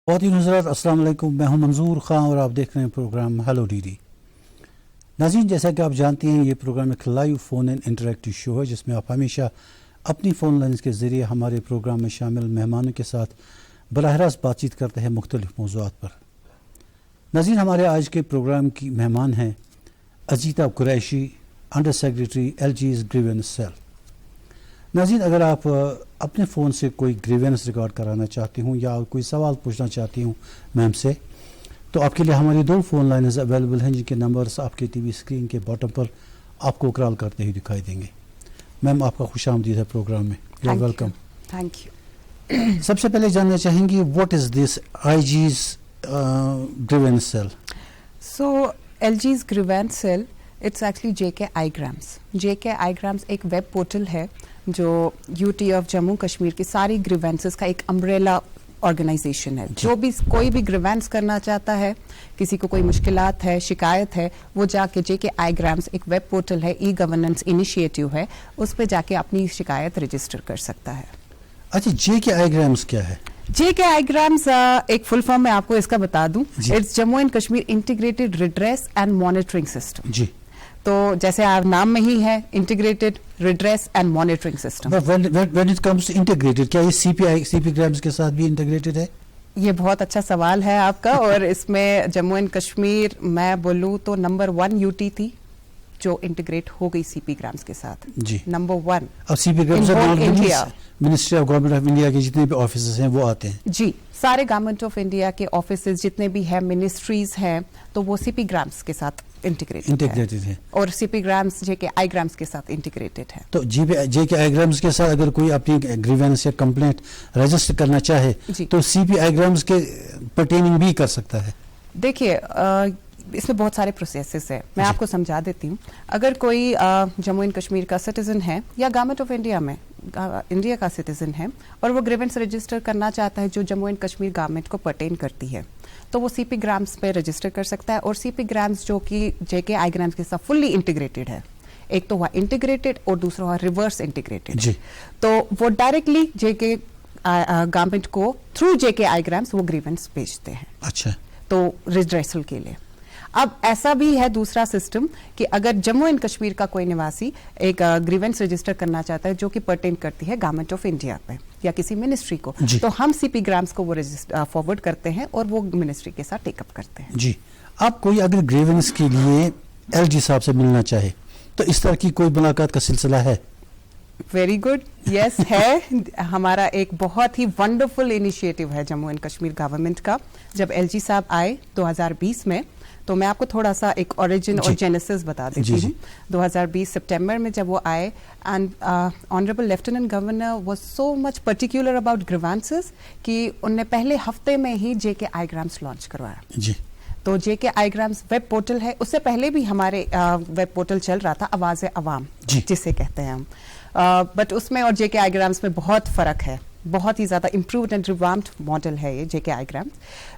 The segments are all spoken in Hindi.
ख़वातीन हज़रात अस्सलाम वालेकुम, मैं हूं मंजूर ख़ान और आप देख रहे हैं प्रोग्राम हेलो डीडी। नाज़रीन, जैसा कि आप जानते हैं ये प्रोग्राम एक लाइव फ़ोन इन इंटरेक्टिव शो है जिसमें आप हमेशा अपनी फ़ोन लाइन्स के ज़रिए हमारे प्रोग्राम में शामिल मेहमानों के साथ बराह रास्त बातचीत करते हैं मुख्तलिफ मौज़ूआत पर। नाज़रीन, हमारे आज के प्रोग्राम की मेहमान हैं Ajita Qureshi, under secretary LG's grievance cell. नाज़रीन, अगर आप अपने फ़ोन से कोई ग्रीवेंस रिकॉर्ड कराना चाहती हूँ या कोई सवाल पूछना चाहती हूँ मैम से, तो आपके लिए हमारी 2 फ़ोन लाइन्स अवेलेबल हैं जिनके नंबर्स आपके टीवी स्क्रीन के बॉटम पर आपको कॉल करते हुए दिखाई देंगे। मैम, आपका खुशामदीद है प्रोग्राम में। You are welcome. Thank you. सबसे पहले जानना चाहेंगे what is this IG's grievance cell? So LG's grievance cell it's actually JK iGrams। JK iGrams एक वेब पोर्टल है जो UT ऑफ जम्मू कश्मीर की सारी ग्रीवेंसेस का एक अम्ब्रेला ऑर्गेनाइजेशन है। जो भी कोई भी ग्रीवेंस करना चाहता है, किसी को कोई मुश्किलात है, शिकायत है, वो जाके JK iGrams एक वेब पोर्टल है, ई-गवर्नेंस इनिशिएटिव है, उस पर जाके अपनी शिकायत रजिस्टर कर सकता है। अच्छा, JK iGrams क्या है? JK iGrams एक फुल फॉर्म में आपको इसका बता दूं, it's Jammu and Kashmir integrated redress and monitoring system. जी, तो जैसे आप नाम में ही है, integrated redress and monitoring system. When it comes to integrated, क्या ये CP ग्राम्स के साथ भी इंटीग्रेटेड है? ये बहुत अच्छा सवाल है आपका। और इसमें जम्मू एंड कश्मीर मैं बोलूं तो नंबर 1 UT थी जो इंटीग्रेट हो गई CP ग्राम्स के साथ। जी, नंबर 1। अब CP grams ministry of government of India के जितने भी ऑफिस हैं वो आते हैं। जी, सारे गवर्नमेंट ऑफ इंडिया के ऑफिस जितने भी हैं, मिनिस्ट्रीज हैं, तो वो CP ग्राम्स के साथ इंटीग्रेटेड है। और CP ग्राम्स JK iGrams के साथ इंटीग्रेटेड है। तो JK iGrams के साथ अगर कोई अपनी ग्रीवेंस या कंप्लेंट रजिस्टर करना चाहे तो CP iGrams के पर्टेनिंग भी कर सकता है? देखिए, इसमें बहुत सारे प्रोसेसेस है, मैं आपको समझा देती हूँ। अगर कोई जम्मू एंड कश्मीर का सिटीजन है या गवर्नमेंट ऑफ इंडिया में इंडिया का सिटीजन है और वो ग्रीवेंस रजिस्टर करना चाहता है जो जम्मू एंड कश्मीर गवर्नमेंट को पर्टेन करती है, तो वो CP ग्राम्स पे रजिस्टर कर सकता है। और CP ग्राम्स जो कि JK iGrams के साथ फुल्ली इंटीग्रेटेड है, एक तो हुआ इंटीग्रेटेड और दूसरा हुआ रिवर्स इंटीग्रेटेड। तो वो डायरेक्टली JK गवर्नमेंट को थ्रू JK iGrams वो ग्रीवेंस भेजते हैं। अच्छा, तो रिड्रेसल के लिए। अब ऐसा भी है दूसरा सिस्टम कि अगर जम्मू एंड कश्मीर का कोई निवासी एक ग्रीवेंस रजिस्टर करना चाहता है जो कि पर्टेन करती है गवर्नमेंट ऑफ इंडिया पे या किसी मिनिस्ट्री को, तो हम CP ग्राम्स को वो फॉरवर्ड करते हैं और वो मिनिस्ट्री के साथ टेकअप करते हैं। जी, आप कोई अगर ग्रीवेंस के लिए LG साहब से मिलना चाहे तो इस तरह की कोई मुलाकात का सिलसिला है? वेरी गुड, यस है। हमारा एक बहुत ही वंडरफुल इनिशिएटिव है जम्मू एंड कश्मीर गवर्नमेंट का। जब LG साहब आए 2020 में, तो मैं आपको थोड़ा सा एक ओरिजिन और जेनेसिस बता देती हूँ। 2020 सितंबर में जब वो आए, and honourable lieutenant governor was so much particular about grievances कि उनने पहले हफ्ते में ही JK iGrams लॉन्च करवाया। जी, तो JK iGrams वेब पोर्टल है। उससे पहले भी हमारे वेब पोर्टल चल रहा था, आवाज़ अवाम जिसे कहते हैं हम, बट उसमें और JK iGrams में बहुत फ़र्क है। बहुत ही ज़्यादा इम्प्रूव्ड एंड रिवाम्प्ड मॉडल है ये JK iGrams।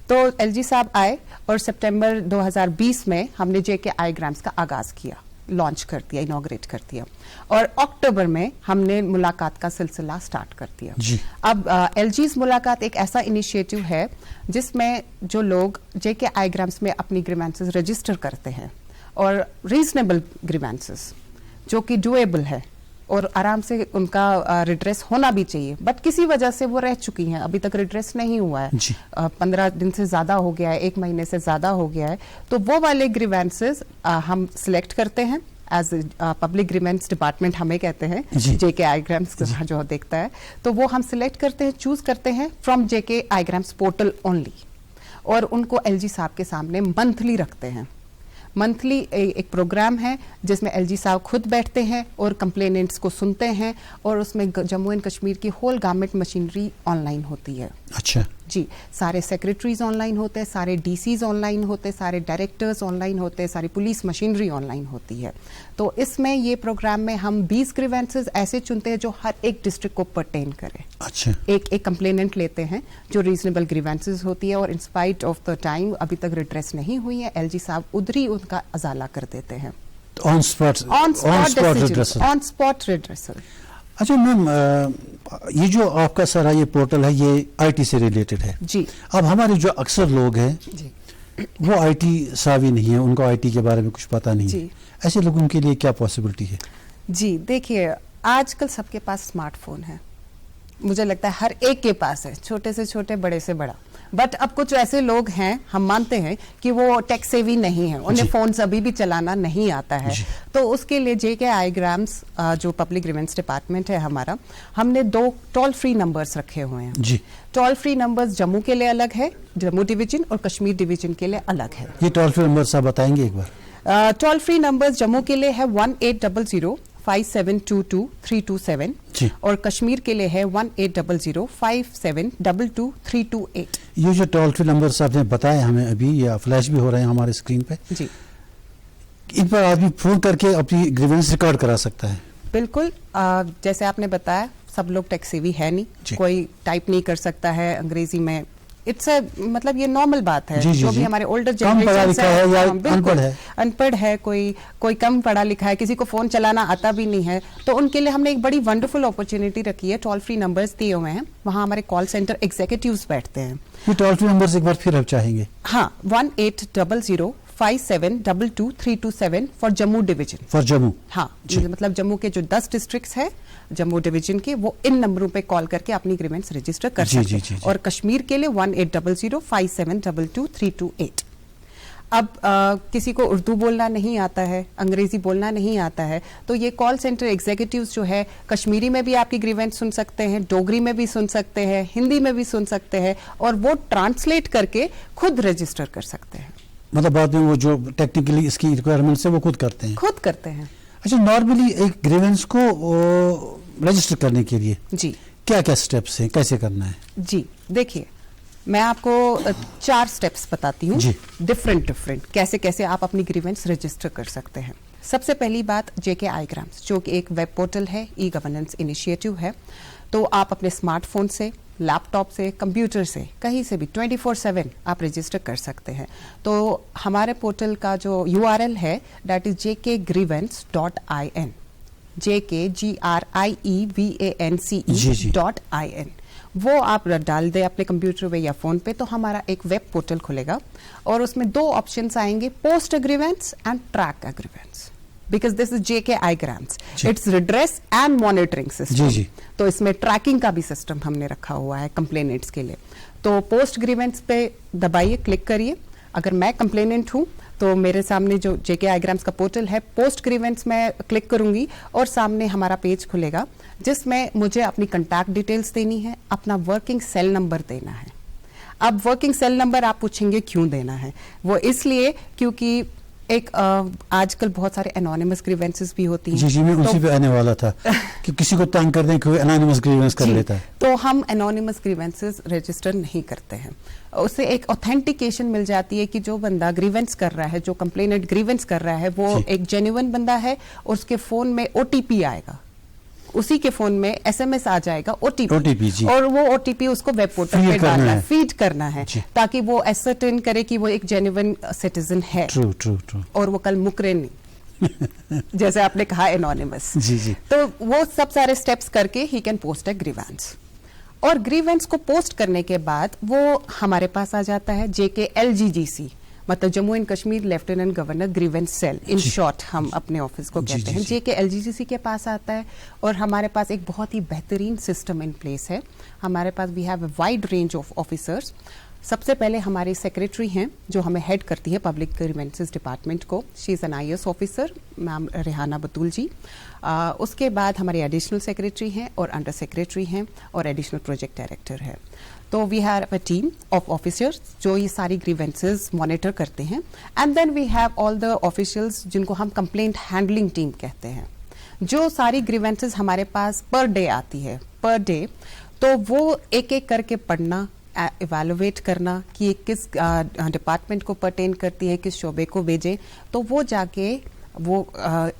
तो LG साहब आए और सितंबर 2020 में हमने JK iGrams का आगाज़ किया, लॉन्च कर दिया, इनॉग्रेट कर दिया, और अक्टूबर में हमने मुलाकात का सिलसिला स्टार्ट कर दिया। अब LG's मुलाकात एक ऐसा इनिशिएटिव है जिसमें जो लोग JK iGrams में अपनी ग्रीवेंसेस रजिस्टर करते हैं, और रीजनेबल ग्रीवेंसेस जो कि डुएबल है और आराम से उनका रिड्रेस होना भी चाहिए, बट किसी वजह से वो रह चुकी हैं, अभी तक रिड्रेस नहीं हुआ है, 15 दिन से ज़्यादा हो गया है, 1 महीने से ज़्यादा हो गया है, तो वो वाले ग्रीवेंसेस हम सिलेक्ट करते हैं एज पब्लिक ग्रीवेंस डिपार्टमेंट हमें कहते हैं, JK iGrams जो देखता है, तो वो हम सिलेक्ट करते हैं, चूज करते हैं from JK iGrams portal only, और उनको LG साहब के सामने मंथली रखते हैं। मंथली एक प्रोग्राम है जिसमें LG साहब खुद बैठते हैं और कंप्लेनेंट्स को सुनते हैं, और उसमें जम्मू एंड कश्मीर की होल गवर्नमेंट मशीनरी ऑनलाइन होती है। अच्छा जी, सारे सेक्रेटरीज ऑनलाइन होते हैं, सारे DCs ऑनलाइन होते हैं, सारे डायरेक्टर्स ऑनलाइन होते हैं, सारी पुलिस मशीनरी ऑनलाइन होती है। तो इसमें ये प्रोग्राम में हम 20 ग्रीवेंसेस ऐसे चुनते हैं जो हर एक डिस्ट्रिक्ट को पर्टेन करे। अच्छा, एक कंप्लेनेंट लेते हैं जो रीजनेबल ग्रीवेंसेस होती है, और इंस्पाइट ऑफ द टाइम अभी तक रिड्रेस नहीं हुई है, LG साहब उधर ही उनका अजाला कर देते हैं। On spot redressal. अच्छा मैम, ये जो आपका सारा ये पोर्टल है ये आईटी से रिलेटेड है जी। अब हमारे जो अक्सर लोग हैं जी वो आईटी सावी नहीं है, उनको आईटी के बारे में कुछ पता नहीं जी। है, ऐसे लोगों के लिए क्या पॉसिबिलिटी है? जी देखिए, आजकल सबके पास स्मार्टफोन है, मुझे लगता है हर एक के पास है, छोटे से छोटे बड़े से बड़ा। बट अब कुछ ऐसे लोग हैं, हम मानते हैं कि वो टेक सेवी नहीं है, उन्हें फोन अभी भी चलाना नहीं आता है, तो उसके लिए जेके आईग्राम्स जो पब्लिक ग्रीवेंस डिपार्टमेंट है हमारा, हमने 2 टोल फ्री नंबर्स रखे हुए हैं जी। टोल फ्री नंबर्स जम्मू के लिए अलग है, जम्मू डिवीजन और कश्मीर डिवीजन के लिए अलग है। ये टोल फ्री नंबर आप बताएंगे एक बार? टोल फ्री नंबर्स जम्मू के लिए है 1800-5722-327 जी। और कश्मीर के लिए है 1800-5722-328। ये जो टोल फ्री नंबर आपने बताए हमें अभी, या फ्लैश भी हो रहे हैं हमारे स्क्रीन पे जी, इन पर आदमी फोन करके अपनी ग्रीवेंस रिकॉर्ड करा सकता है? बिल्कुल। जैसे आपने बताया, सब लोग टेक सेवी है नहीं, कोई टाइप नहीं कर सकता है अंग्रेजी में, इट्स मतलब ये नॉर्मल बात है। जो भी हमारे ओल्डर जनरेशन है या अनपढ़ है, कोई कम पढ़ा लिखा है, किसी को फोन चलाना आता भी नहीं है, तो उनके लिए हमने एक बड़ी वंडरफुल अपॉर्चुनिटी रखी है। टोल फ्री नंबर्स दिए हुए हैं, वहाँ हमारे कॉल सेंटर एग्जीक्यूटिव्स बैठते हैं। ये टोल फ्री नंबर एक बार फिर आप चाहेंगे? हाँ, 1800-5722-327 for Jammu division. For Jammu, हाँ, मतलब जम्मू के जो 10 डिस्ट्रिक्ट्स है जम्मू डिवीजन के, वो इन नंबरों पे कॉल करके अपनी ग्रीवेंस रजिस्टर कर सकते हैं। और कश्मीर के लिए 1800-5722-328। अब किसी को उर्दू बोलना नहीं आता है, अंग्रेजी बोलना नहीं आता है, तो ये कॉल सेंटर एग्जीक्यूटिव्स जो है कश्मीरी में भी आपकी ग्रीवेंस सुन सकते हैं, डोगरी में भी सुन सकते हैं, हिंदी में भी सुन सकते हैं, और वो ट्रांसलेट करके खुद रजिस्टर कर सकते हैं। मतलब बाद में वो जो टेक्निकली इसकी रिक्वायरमेंट है वो खुद करते हैं? खुद करते हैं। अच्छा, नॉर्मली एक ग्रीवेंस को रजिस्टर करने के लिए जी क्या क्या स्टेप्स हैं, कैसे करना है? जी देखिए, मैं आपको 4 स्टेप्स बताती हूँ, डिफरेंट कैसे कैसे आप अपनी ग्रीवेंस रजिस्टर कर सकते हैं। सबसे पहली बात, जेके आईग्राम्स जो कि एक वेब पोर्टल है, ई गवर्नेंस इनिशिएटिव है, तो आप अपने स्मार्टफोन से, लैपटॉप से, कंप्यूटर से, कहीं से भी 24/7 आप रजिस्टर कर सकते हैं। तो हमारे पोर्टल का जो URL है दैट इज jkgrievance.in, jkgrievance.in, वो आप डाल दे अपने कंप्यूटर पे या फोन पे, तो हमारा एक वेब पोर्टल खुलेगा और उसमें 2 ऑप्शंस आएंगे, post a grievance and track a grievance, because this is JK iGrams, it's redress and monitoring system. तो इसमें ट्रैकिंग का भी सिस्टम हमने रखा हुआ है कंप्लेनेंट्स के लिए। तो पोस्ट ग्रीवेंस पे दबाइए, क्लिक करिए। अगर मैं कंप्लेनेंट हूं तो मेरे सामने जो जेके आईग्राम्स का पोर्टल है, पोस्ट ग्रीवेंस में क्लिक करूंगी और सामने हमारा पेज खुलेगा जिसमें मुझे अपनी कंटैक्ट डिटेल्स देनी है, अपना वर्किंग सेल नंबर देना है। अब वर्किंग सेल नंबर आप पूछेंगे क्यों देना है? वो इसलिए क्योंकि एक आजकल बहुत सारे एनोनिमस ग्रीवेंसेस भी होती हैं। जी, मैं उसी पे आने वाला था कि किसी को तंग कर दें, कोई एनोनिमस ग्रीवेंस कर लेता है। तो हम एनोनिमस ग्रीवेंसेस रजिस्टर नहीं करते हैं। उससे एक ऑथेंटिकेशन मिल जाती है कि जो बंदा ग्रीवेंस कर रहा है, जो कंप्लेनेंट ग्रीवेंस कर रहा है, वो एक जेन्युइन बंदा है, और उसके फोन में OTP आएगा, उसी के फोन में SMS आ जाएगा OTP, और वो OTP उसको वेब पोर्टल पे डालना है, फीड करना है, ताकि वो एसर्टेन करे कि वो एक जेन्युइन सिटीजन है। ट्रू। और वो कल मुकरे नहीं जैसे आपने कहा एनोनिमस। जी। तो वो सब सारे स्टेप्स करके he can post a grievance, और ग्रीवेंस को पोस्ट करने के बाद वो हमारे पास आ जाता है JKLGGC, मतलब Jammu and Kashmir lieutenant governor grievance cell, in short हम अपने ऑफिस को कहते हैं। JKLGGC के पास आता है, और हमारे पास एक बहुत ही बेहतरीन सिस्टम इन प्लेस है। हमारे पास we have a wide range of officers. सबसे पहले हमारी सेक्रेटरी हैं जो हमें हेड करती है पब्लिक ग्रीवेंसेस डिपार्टमेंट को, she is an IAS officer, ma'am Rehana Batool ji. उसके बाद हमारे एडिशनल सेक्रेटरी हैं, और अंडर सेक्रेटरी हैं, और एडिशनल प्रोजेक्ट डायरेक्टर है। तो we have a team of officers जो ये सारी ग्रीवेंसेस मॉनिटर करते हैं, and then we have all the officials जिनको हम कंप्लेंट हैंडलिंग टीम कहते हैं, जो सारी ग्रीवेंसेस हमारे पास पर डे आती है, पर डे। तो वो एक एक करके पढ़ना, इवैल्यूएट करना कि किस डिपार्टमेंट को पर्टेन करती है, किस शोबे को भेजें, तो वो जाके वो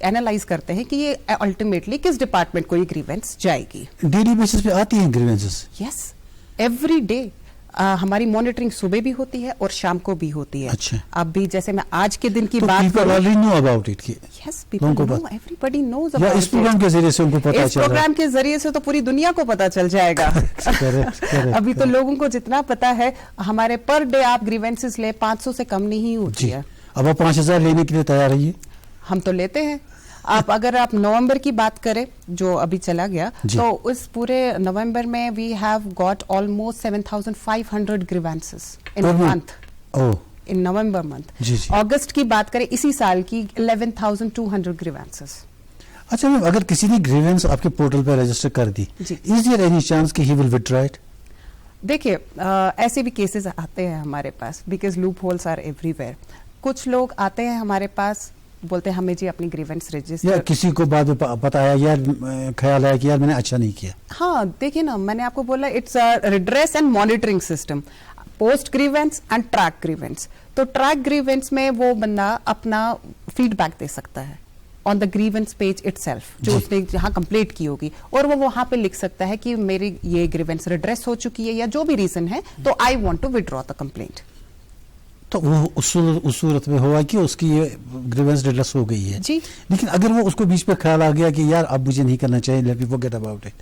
एनालाइज करते हैं कि ये अल्टीमेटली किस डिपार्टमेंट को ये ग्रीवेंस जाएगी। डेली बेसिस पे आती हैं ग्रीवेंसेस? Yes, every day. हमारी मॉनिटरिंग सुबह भी होती है और शाम को भी होती है। अच्छा। अब भी जैसे मैं आज के दिन की तो बात people already know about it, Yes, people know, everybody knows या about इस प्रोग्राम के जरिए से उनको पता इस चल रहा है। प्रोग्राम के जरिए से तो पूरी दुनिया को पता चल जाएगा। Correct, अभी तो लोगों को जितना पता है, हमारे पर डे आप ग्रीवेंसेस ले 500 से कम नहीं होती है। अब आप 5000 लेने के लिए तैयार रहिए। हम तो लेते हैं। अगर आप नवंबर की बात करें जो अभी चला गया, तो उस पूरे नवंबर में we have got almost 7500 grievances in month, in November month. अगस्त की बात करें इसी साल की 11200 ग्रीवेंसेस। अच्छा मैम, अगर किसी ने ग्रीवेंस आपके पोर्टल पर रजिस्टर कर दी, इज देयर एनी चांस कि ही विल विथड्रॉ इट? देखिए, ऐसे भी केसेस आते हैं हमारे पास, because loopholes are everywhere. कुछ लोग आते हैं हमारे पास, बोलते हैं हमें जी अपनी ग्रीवेंस रजिस्टर, या किसी को बाद में पता आया, यार ख्याल आया कि यार मैंने अच्छा नहीं किया। हाँ, देखिए ना, मैंने आपको बोला it's redress and monitoring system, post grievance and track grievance. तो ट्रैक ग्रीवेंस में वो बंदा अपना फीडबैक दे सकता है on the grievance page itself, जो उसने जहाँ कंप्लेंट की होगी, और वो वहां पे लिख सकता है कि मेरी ये ग्रीवेंस रिड्रेस हो चुकी है या जो भी रीजन है, तो I want to withdraw the complaint. तो वो उस सूरत में हुआ कि उसकी ये ग्रीवेंस रिड्रेस हो गई है जी। लेकिन अगर वो उसको बीच में ख्याल आ गया कि यार अब मुझे नहीं करना चाहिए, let me forget about it.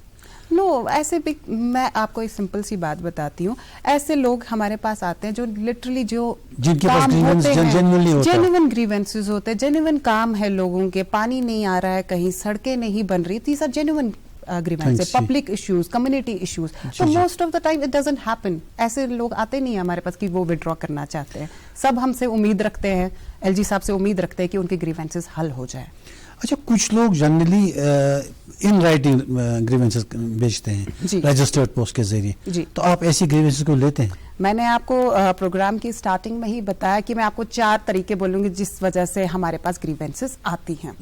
No, ऐसे भी मैं आपको एक सिंपल सी बात बताती हूँ। ऐसे लोग हमारे पास आते हैं जो लिटरली जो जिनके पास ग्रीवेंस जेन्युइनली होता है, जेन्युइन ग्रीवेंसेस होते हैं, जेन्युइन काम है लोगों के, पानी नहीं आ रहा है, कहीं सड़कें नहीं बन रही, these are genuine grievances, public issues, community issues. तो most of the time it doesn't happen. ऐसे लोग आते नहीं है हमारे पास कि वो विड्रॉ करना चाहते हैं। सब हमसे उम्मीद रखते हैं, एलजी साहब से उम्मीद रखते हैं कि उनके ग्रीवेंसेस हल हो जाए। अच्छा, कुछ लोग जनरली इन राइटिंग ग्रीवेंसेस भेजते हैं रजिस्टर्ड पोस्ट के जरिए, तो आप ऐसी ग्रीवेंसेस को लेते हैं? मैंने आपको प्रोग्राम की स्टार्टिंग में ही बताया कि मैं आपको 4 तरीके बोलूंगी जिस वजह से हमारे पास ग्रीवेंसेस आती हैं।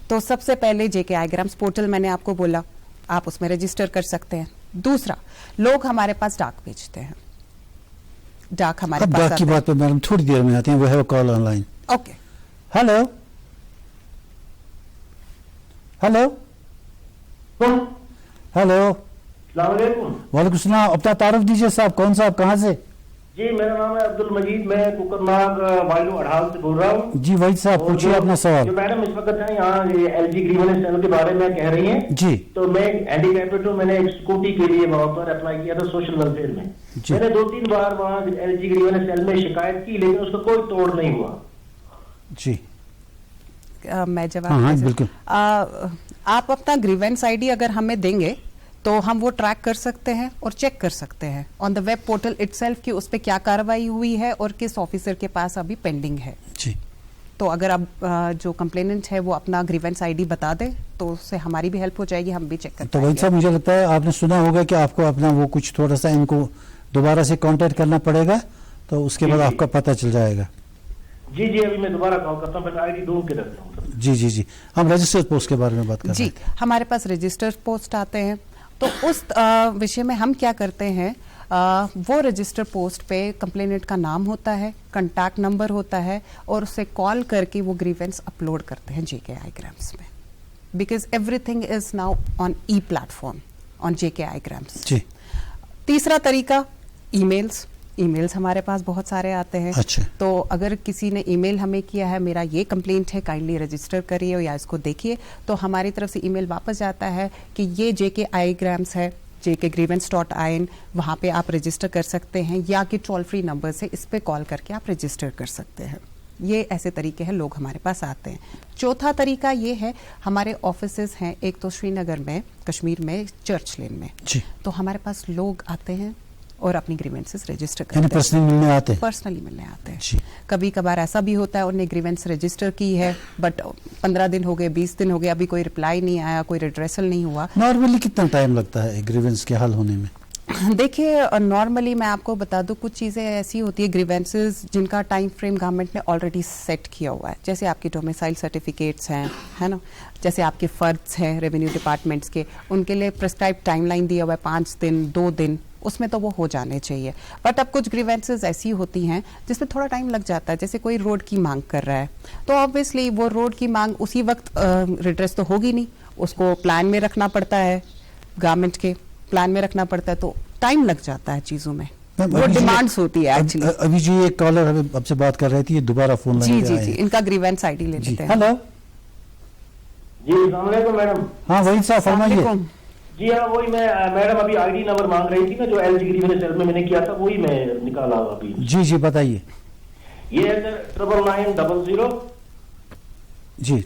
तो सबसे पहले जेके आईग्राम्स पोर्टल, मैंने आपको बोला, आप उसमें रजिस्टर कर सकते हैं। दूसरा, लोग हमारे पास डाक भेजते हैं। डाक हमारे पास डाक की बात पे मैडम थोड़ी देर में आते हैं। We have a call online. Okay, hello hello hello, वालेकुम सलाम। अपना तारुफ दीजिए साहब, कौन सा, आप कहाँ से? जी, मेरा नाम है अब्दुल मजीद, मैं कुकरनाग वाइलू अढ़ाल से बोल रहा हूँ। जी वही साहब, पूछिए अपना सवाल। जो मैडम इस वक्त है यहाँ एलजी ग्रीवेंस चैनल के बारे में कह रही हैं जी, तो मैं हैंडीकैप्ड हूँ। मैंने एक स्कूटी के लिए वहाँ पर अप्लाई किया था सोशल वेलफेयर में। मैंने 2-3 बार वहाँ एलजी ग्रीवेंस चैनल में शिकायत की, लेकिन उसका कोई तोड़ नहीं हुआ। जी मैं जवाब बिल्कुल। आप अपना ग्रीवेंस आईडी अगर हमें देंगे तो हम वो ट्रैक कर सकते हैं और चेक कर सकते हैं on the web portal itself कि उस पे क्या कार्रवाई हुई है और किस ऑफिसर के पास अभी पेंडिंग है। जी, तो अगर आप जो कंप्लेनेंट है वो अपना ग्रीवेंस आईडी बता दे तो उससे हमारी भी हेल्प हो जाएगी, हम भी चेक कर तो वही साहब, मुझे लगता है आपने सुना होगा कि आपको अपना वो कुछ थोड़ा सा इनको दोबारा से कांटेक्ट करना पड़ेगा, तो उसके बाद आपका पता चल जाएगा। जी जी, अभी मैं दोबारा कॉल करता हूँ, पहले आईडी ढूंढ के रखता हूँ। जी जी जी, हम रजिस्टर्ड पोस्ट के बारे में बात कर रहे हैं। जी, हमारे पास रजिस्टर्ड पोस्ट आते हैं, तो उस विषय में हम क्या करते हैं, वो रजिस्टर पोस्ट पे कंप्लेनेंट का नाम होता है, कंटैक्ट नंबर होता है, और उससे कॉल करके वो ग्रीवेंस अपलोड करते हैं जेके आईग्राम्स में, because everything is now on e platform on JK iGrams. जी। तीसरा तरीका, ईमेल्स हमारे पास बहुत सारे आते हैं। अच्छा। तो अगर किसी ने ईमेल हमें किया है, मेरा ये कंप्लेंट है, काइंडली रजिस्टर करिए या इसको देखिए, तो हमारी तरफ से ईमेल वापस जाता है कि ये जेके आईग्राम्स है, jkgrievance.in, वहाँ पे आप रजिस्टर कर सकते हैं, या कि टोल फ्री नंबर से इस पे कॉल करके आप रजिस्टर कर सकते हैं। ये ऐसे तरीके हैं, लोग हमारे पास आते हैं। चौथा तरीका ये है, हमारे ऑफिसेज हैं, एक तो श्रीनगर में, कश्मीर में, चर्च लेन में। जी। तो हमारे पास लोग आते हैं और अपनी ग्रीवेंसेस रजिस्टर करते हैं। पर्सनली मिलने आते हैं? पर्सनली मिलने आते हैं। जी। कभी कभार ऐसा भी होता है उन्होंने ग्रीवेंस रजिस्टर की है, बट 15 दिन हो गए, 20 दिन हो गए, अभी कोई रिप्लाई नहीं आया, कोई रिड्रेसल नहीं हुआ। नॉर्मली कितना टाइम लगता है ग्रीवेंस के हल होने में? देखिए, नॉर्मली मैं आपको बता दूं, कुछ चीज़ें ऐसी होती है ग्रीवेंसेस जिनका टाइम फ्रेम गवर्नमेंट ने ऑलरेडी सेट किया हुआ है, जैसे आपकी डोमिसाइल सर्टिफिकेट्स हैं, है ना, जैसे आपके फर्ड्स हैं रेवेन्यू डिपार्टमेंट्स के, उनके लिए प्रिस्क्राइब टाइमलाइन दिया हुआ है, 5 दिन, 2 दिन, उसमें तो वो हो जाने चाहिए। बट अब कुछ ग्रीवेंसेस ऐसी होती हैं जिसमें थोड़ा टाइम लग जाता है, जैसे कोई रोड की मांग कर रहा है, तो ऑब्वियसली वो रोड की मांग उसी वक्त रिड्रेस तो होगी नहीं, उसको प्लान में रखना पड़ता है, गवर्नमेंट के प्लान में रखना पड़ता है, तो टाइम लग जाता है चीज़ों में। वो डिमांड्स होती है एक्चुअली। अभी जो ये कॉलर हमें आपसे बात कर रही थी, ये दोबारा फोन जी लाइन जी पे जी, आए। इनका ग्रीवेंस आईडी ले लेते हैं। हेलो जी अस्सलाम वालेकुम मैडम। हाँ वही साहब फरमाइए। अस्सलाम जी हाँ, वही मैं मैडम अभी आईडी नंबर मांग रही थी ना, जो एलजी ग्रीवेंस सेल में मैंने किया था, वही मैं निकाला अभी। जी जी बताइए। ये है सर 9990 जी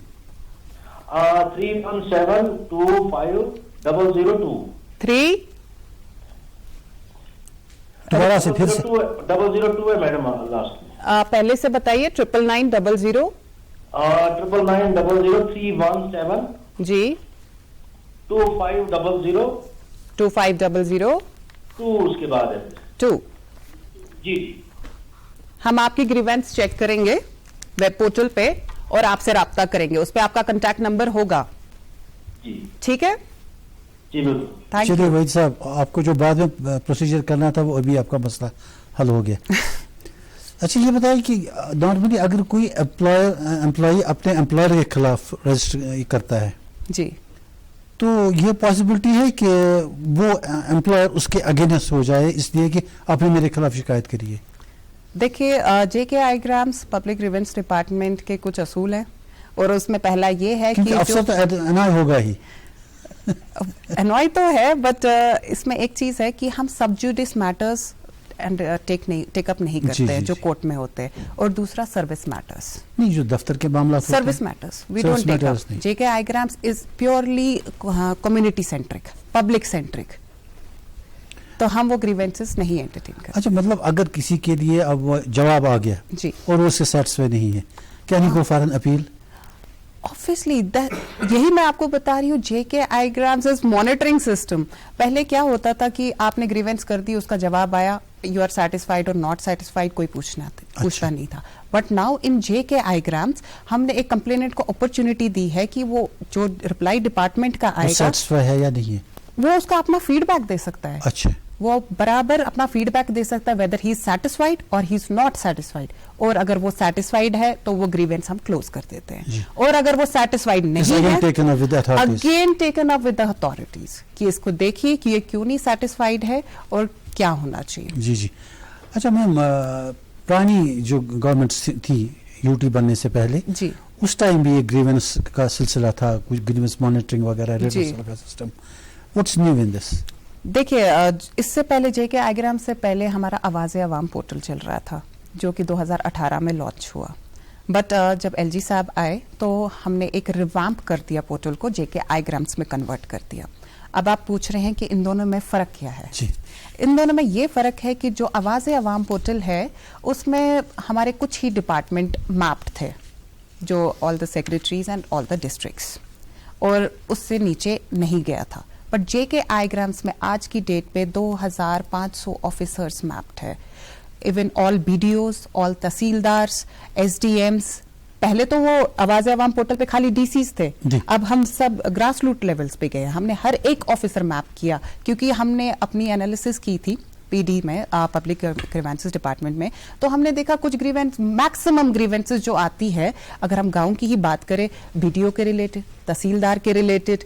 317250002। 3 दोबारा से फिर से। 002 है मैडम लास्ट में। पहले से बताइए। 9990 9900 जी 3172500 2500 2 उसके बाद है। 2। जी हम आपकी ग्रीवेंस चेक करेंगे वेब पोर्टल पे और आपसे राब्ता करेंगे। उस पे आपका कांटेक्ट नंबर होगा। जी ठीक है, जी बिल्कुल। थैंक चलिए यू। वही साहब, आपको जो बाद में प्रोसीजर करना था वो अभी आपका मसला हल हो गया। अच्छा ये बताइए कि नॉर्मली अगर कोई एम्प्लॉय अपने एम्प्लॉयर के खिलाफ रजिस्टर करता है, जी तो ये पॉसिबिलिटी है कि वो एम्प्लॉयर उसके अगेंस्ट हो जाए, इसलिए कि आपने मेरे खिलाफ शिकायत करी है। देखिए, जेके आईग्राम्स पब्लिक ग्रीवेंस डिपार्टमेंट के कुछ असूल हैं और उसमें पहला ये है कि क्योंकि अफसर तो एनाय होगा ही। एनॉय तो है, बट इसमें एक चीज है कि हम सब जुडिस मैटर्स एंड टेकअप नहीं करते जी, हैं जी, जो जी। कोर्ट में होते हैं। और दूसरा सर्विस मैटर्स, नहीं जो दफ्तर के मामला service matters we Service don't take matters up. नहीं। JK iGrams is purely community centric, public centric, तो हम वो ग्रीवेंसेस नहीं एंटरटेन करते। अच्छा मतलब अगर किसी के लिए अब वो जवाब आ गया जी और वो उससे सेटिस्फाई नहीं है, can you go for an appeal? Obviously यही मैं आपको बता रही हूँ। जेके आईग्राम्स इज मॉनिटरिंग सिस्टम। पहले क्या होता था कि आपने ग्रीवेंस कर दी, उसका जवाब आया, यू आर सेटिस्फाइड और नॉट सेटिस्फाइड, कोई पूछता नहीं था। बट नाउ इन जेके आईग्राम्स हमने एक कंप्लेनेंट को अपॉर्चुनिटी दी है कि वो जो रिप्लाई डिपार्टमेंट का आएगा सेटिस्फाई है या नहीं है? वो उसका अपना फीडबैक दे सकता है। अच्छा वो बराबर अपना फीडबैक दे सकता है वेदर ही इज सेटिस्फाइड और ही इज नॉट सेटिस्फाइड। और अगर वो सेटिस्फाइड है तो वो ग्रीवेंस हम क्लोज कर देते हैं, और अगर वो सेटिस्फाइड नहीं है taken up with authorities. Again taken up with the authorities कि इसको देखिए कि ये क्यों नहीं सेटिस्फाइड है और क्या होना चाहिए। जी जी। अच्छा मैम, पुरानी जो गवर्नमेंट थी यूटी बनने से पहले, जी उस टाइम भी एक ग्रीवेंस का सिलसिला था, कुछ ग्रीवेंस मॉनिटरिंग वगैरह जी। रिवर्सल का system. What's new in this? देखिए, इससे पहले जेके आईग्राम से पहले हमारा आवाज़े अवाम पोर्टल चल रहा था जो कि 2018 में लॉन्च हुआ। बट जब एलजी साहब आए तो हमने एक रिवैम्प कर दिया पोर्टल को, जेके आईग्राम्स में कन्वर्ट कर दिया। अब आप पूछ रहे हैं कि इन दोनों में फ़र्क क्या है? जी। इन दोनों में ये फ़र्क है कि जो आवाज़े अवाम पोर्टल है उसमें हमारे कुछ ही डिपार्टमेंट मैप्ड थे, जो all the secretaries and all the districts, और उससे नीचे नहीं गया था। बट जेके आईग्राम्स में आज की डेट पे 2500 ऑफिसर्स मैप्ड है। Even all BDOs, all tahsildars, SDMs. पहले तो वो आवाज़े अवाम पोर्टल पे खाली डीसीज थे, अब हम सब ग्रास रूट लेवल्स पे गए। हमने हर एक ऑफिसर मैप किया क्योंकि हमने अपनी एनालिसिस की थी पीडी में, पब्लिक ग्रीवेंसेस डिपार्टमेंट में। तो हमने देखा कुछ ग्रीवेंस, मैक्सिमम ग्रीवेंसेस जो आती है, अगर हम गांव की ही बात करें, बीडीओ के रिलेटेड, तहसीलदार के रिलेटेड,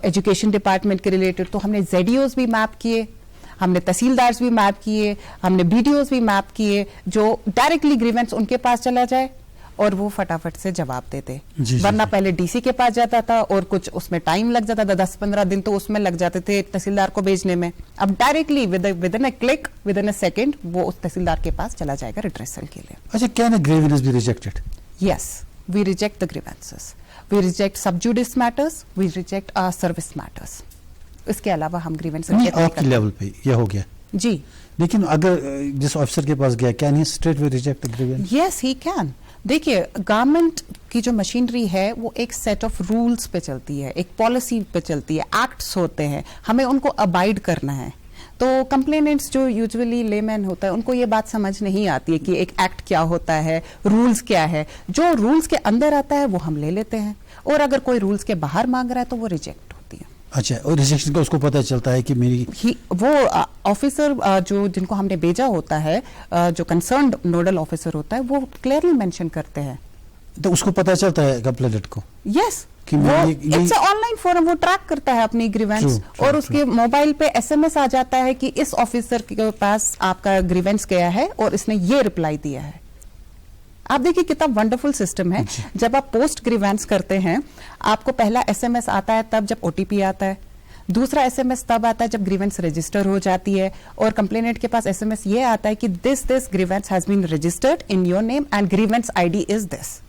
एजुकेशन डिपार्टमेंट के रिलेटेड, तो हमने जेडीओज भी मैप किए, हमने तहसीलदार्स भी मैप किए, हमने बीडीओज भी मैप किए, जो डायरेक्टली ग्रीवेंस उनके पास चला जाए और वो फटाफट से जवाब देते। वरना पहले डीसी के पास जाता था और कुछ उसमें टाइम लग जाता था, 10-15 दिन तो उसमें लग जाते थे तहसीलदार को भेजने में। अब directly with in a click, with in a second वो उस तहसीलदार के पास चला जाएगा रिट्रेसल के लिए। अच्छा, can a grievance be rejected? Yes, we reject the grievances, we reject sub judice matters, we reject service matters. इसके अलावा हम ग्रीवेंस आपके लेवल पे ये हो गया जी। लेकिन अगर जिस ऑफिसर के पास गया, can he straight way reject the grievance? Yes, he can. देखिए, गवर्नमेंट की जो मशीनरी है वो एक सेट ऑफ रूल्स पे चलती है, एक पॉलिसी पे चलती है, एक्ट्स होते हैं, हमें उनको अबाइड करना है। तो कंप्लेनेंट्स जो यूजुअली लेमैन होता है उनको ये बात समझ नहीं आती है कि एक एक्ट क्या होता है, रूल्स क्या है। जो रूल्स के अंदर आता है वो हम ले लेते हैं, और अगर कोई रूल्स के बाहर मांग रहा है तो वो रिजेक्ट होती है। अच्छा, और रिजेक्शन का उसको पता चलता है कि मेरी वो ऑफिसर जो जिनको हमने भेजा होता है, जो कंसर्न्ड नोडल ऑफिसर होता है, वो क्लियरली मेंशन करते हैं, तो उसको पता चलता है कंप्लेनेंट को? यस, कि वो इट्स ऑनलाइन फोरम, वो ट्रैक करता है अपनी ग्रीवेंस और उसके मोबाइल पे एसएमएस आ जाता है कि इस ऑफिसर के पास आपका ग्रीवेंस गया है और इसने ये रिप्लाई दिया है। आप देखिए कितना वंडरफुल सिस्टम है। जब आप पोस्ट ग्रीवेंस करते हैं आपको पहला एसएमएस आता है तब जब ओटीपी आता है, दूसरा एसएमएस तब आता है जब ग्रीवेंस रजिस्टर हो जाती है, और कंप्लेनेंट के पास एसएमएस ये आता है कि this grievance has been registered in your name and grievance ID is this.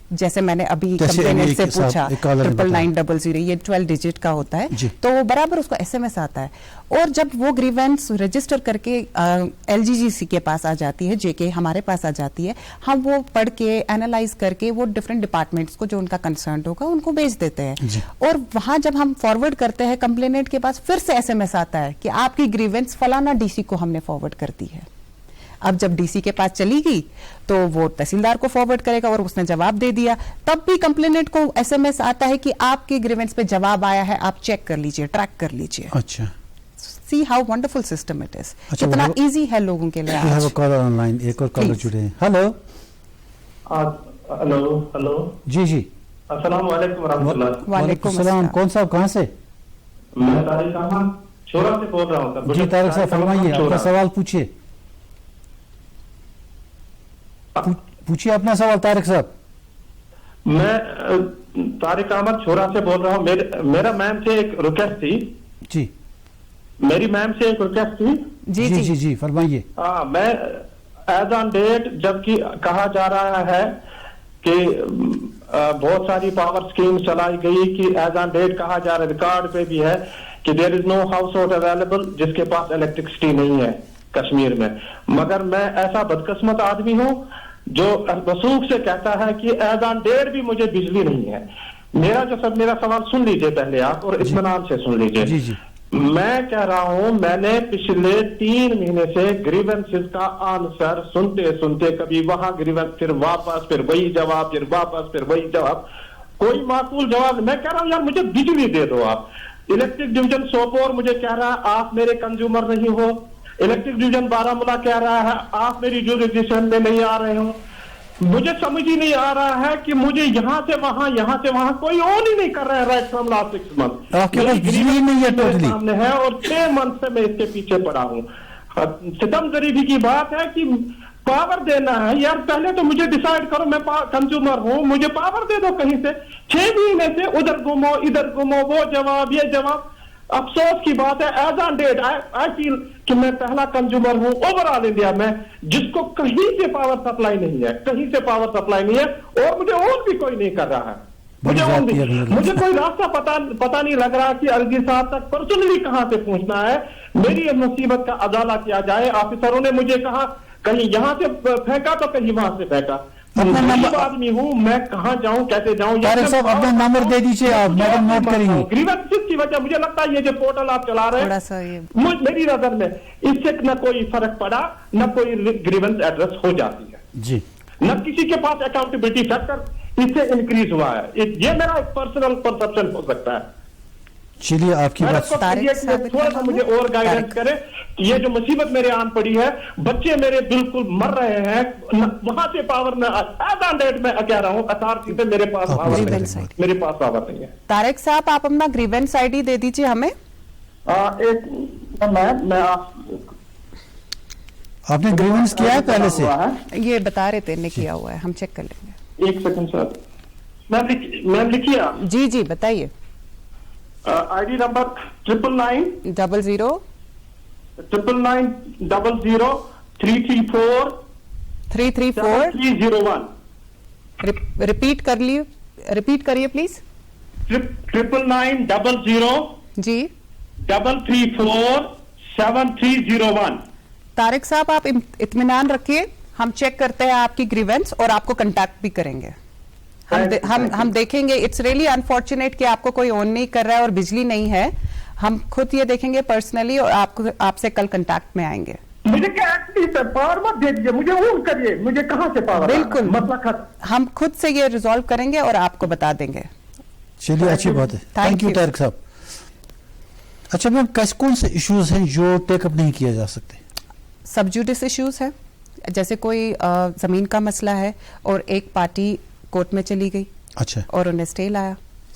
जैसे मैंने अभी कंप्लेनेंट से पूछा 99900, ये 12 डिजिट का होता है, तो वो बराबर उसको एसएमएस आता है। और जब वो ग्रीवेंस रजिस्टर करके एलजीजीसी के पास आ जाती है, जेके हमारे पास आ जाती है, हम वो पढ़ के एनालाइज करके वो डिफरेंट डिपार्टमेंट्स को जो उनका कंसर्न होगा उनको भेज देते हैं। और वहां जब हम फॉरवर्ड करते हैं कंप्लेनेंट के पास फिर से एसएमएस आता है कि आपकी ग्रीवेंस फलाना डीसी को हमने फॉरवर्ड कर दी है। अब जब डीसी के पास चली गई तो वो तहसीलदार को फॉरवर्ड करेगा और उसने जवाब दे दिया, तब भी कंप्लेनेंट को एसएमएस आता है कि आपके ग्रीवेंस पे जवाब आया है, आप चेक कर लीजिए, ट्रैक कर लीजिए। अच्छा, see how wonderful system it is, कितना इजी है लोगों के लिए। आज कॉलर ऑनलाइन, एक और कॉलर जुड़े हैं। हेलो हेलो जी जी, अस्सलाम वालेकुम रहमतुल्लाह। वालेकुम सलाम। कौन साहब, कहाँ से? मैं तारिक अहमद छोरा से बोल रहा हूँ। जी तारिक साहब फरमाइए, आपका सवाल पूछिए, पूछिए अपना सवाल तारिक साहब। मैं तारिक अहमद छोरा से बोल रहा हूँ। मेरा मैम से एक रिक्वेस्ट थी। जी, मेरी मैम से एक रिक्वेस्ट थी। जी जी जी जी फरमाइए। मैं एज ऑन डेट, जबकि कहा जा रहा है कि बहुत सारी पावर स्कीम चलाई गई कि एज ऑन डेट कहा जा रहा है, रिकॉर्ड पे भी है कि there is no household available जिसके पास इलेक्ट्रिसिटी नहीं है कश्मीर में। मगर मैं ऐसा बदकिस्मत आदमी हूँ जो वसूख से कहता है कि एज ऑन डेट भी मुझे बिजली नहीं है। मेरा सवाल सुन लीजिए पहले आप, और इत्मीनान से सुन लीजिए। मैं कह रहा हूं, मैंने पिछले 3 महीने से ग्रीवेंसेस का आंसर सुनते सुनते, कभी वहां ग्रीवेंस, फिर वापस, फिर वही जवाब, फिर वापस, फिर वही जवाब, कोई माकूल जवाब। मैं कह रहा हूं यार मुझे बिजली दे दो आप। इलेक्ट्रिक डिवीजन सोपोर मुझे कह रहा है आप मेरे कंज्यूमर नहीं हो। इलेक्ट्रिक डिवीजन बारामूला कह रहा है आप मेरी जुरिसडिक्शन में नहीं आ रहे हो। मुझे समझ ही नहीं आ रहा है कि मुझे यहाँ से वहां कोई ऑन ही नहीं कर रहा है। राइट फ्रॉम लास्ट 6 मंथ आपके पास बिजली नहीं है टोटली सामने है, और 6 मंथ से मैं इसके पीछे पड़ा हूँ। सितम गरीबी की बात है कि पावर देना है यार, पहले तो मुझे डिसाइड करो, मैं कंज्यूमर हूँ, मुझे पावर दे दो कहीं से। 6 महीने से उधर घूमो इधर घूमो, वो जवाब ये जवाब। अफसोस की बात है, as on date I feel कि मैं पहला कंज्यूमर हूं ओवरऑल इंडिया में जिसको कहीं से पावर सप्लाई नहीं है, कहीं से पावर सप्लाई नहीं है, और मुझे और भी कोई नहीं कर रहा है। मुझे कोई रास्ता पता नहीं लग रहा कि अलगी साहब तक पर्सनली कहां से पहुंचना है। मेरी मुसीबत का अजाला किया जाए। ऑफिसरों ने मुझे कहा कहीं यहां से फेंका तो कहीं वहां से फेंका। अपना नंबर आदमी हूँ, मैं कहाँ जाऊँ, कैसे जाऊँ? तारिक साहब अपना नंबर दे दीजिए, आप मैडम नोट करेंगे। ग्रीवेंसेस की वजह मुझे लगता है ये जो पोर्टल आप चला रहे हैं, मेरी नजर में इससे न कोई फर्क पड़ा, न कोई ग्रीवेंस एड्रेस हो जाती है जी, न किसी के पास अकाउंटेबिलिटी फैक्टर इससे इंक्रीज हुआ है। ये मेरा एक पर्सनल परसेप्शन हो सकता है। चलिए आपकी बात थोड़ा सा मुझे और गाइडेंस करे कि ये जो मुसीबत मेरे आन पड़ी है, बच्चे मेरे बिल्कुल मर रहे हैं, वहां से पावर में डेट में कह रहा हूँ अथॉरिटी से मेरे पास पावर नहीं है। तारिक साहब आप अपना ग्रीवेंस आईडी दे दीजिए हमें। मैं आपने ग्रीवेंस किया है पहले से? ये बता रहे थे ने किया हुआ है, हम चेक कर लेंगे। 1 सेकंड सर, मैम लिखिए आप। जी जी बताइए। आईडी नंबर 99900 334 334 रिपीट करिए प्लीज। 99900 जी 334 7301। तारिक साहब आप इत्मीनान रखिए, हम चेक करते हैं आपकी ग्रीवेंस और आपको कांटेक्ट भी करेंगे। हम देखेंगे। इट्स रियली अनफॉर्चुनेट कि आपको कोई ऑन नहीं कर रहा है और बिजली नहीं है। हम खुद ये देखेंगे पर्सनली और आपसे कल कांटेक्ट में आएंगे। मुझे क्या पावर मत दे दीजिए, मुझे ऑन करिए, मुझे कहां से पावर? बिल्कुल, हम खुद से ये रिजॉल्व करेंगे और आपको बता देंगे। चलिए अच्छी बात है, थैंक यू तारिक साहब। अच्छा मैम, कौन से इश्यूज हैं जो टेकअप नहीं किए जा सकते? सबजुडिस इश्यूज है, जैसे कोई जमीन का मसला है और एक पार्टी कोर्ट में चली गई, अच्छा, और उन्हें स्टे लाया,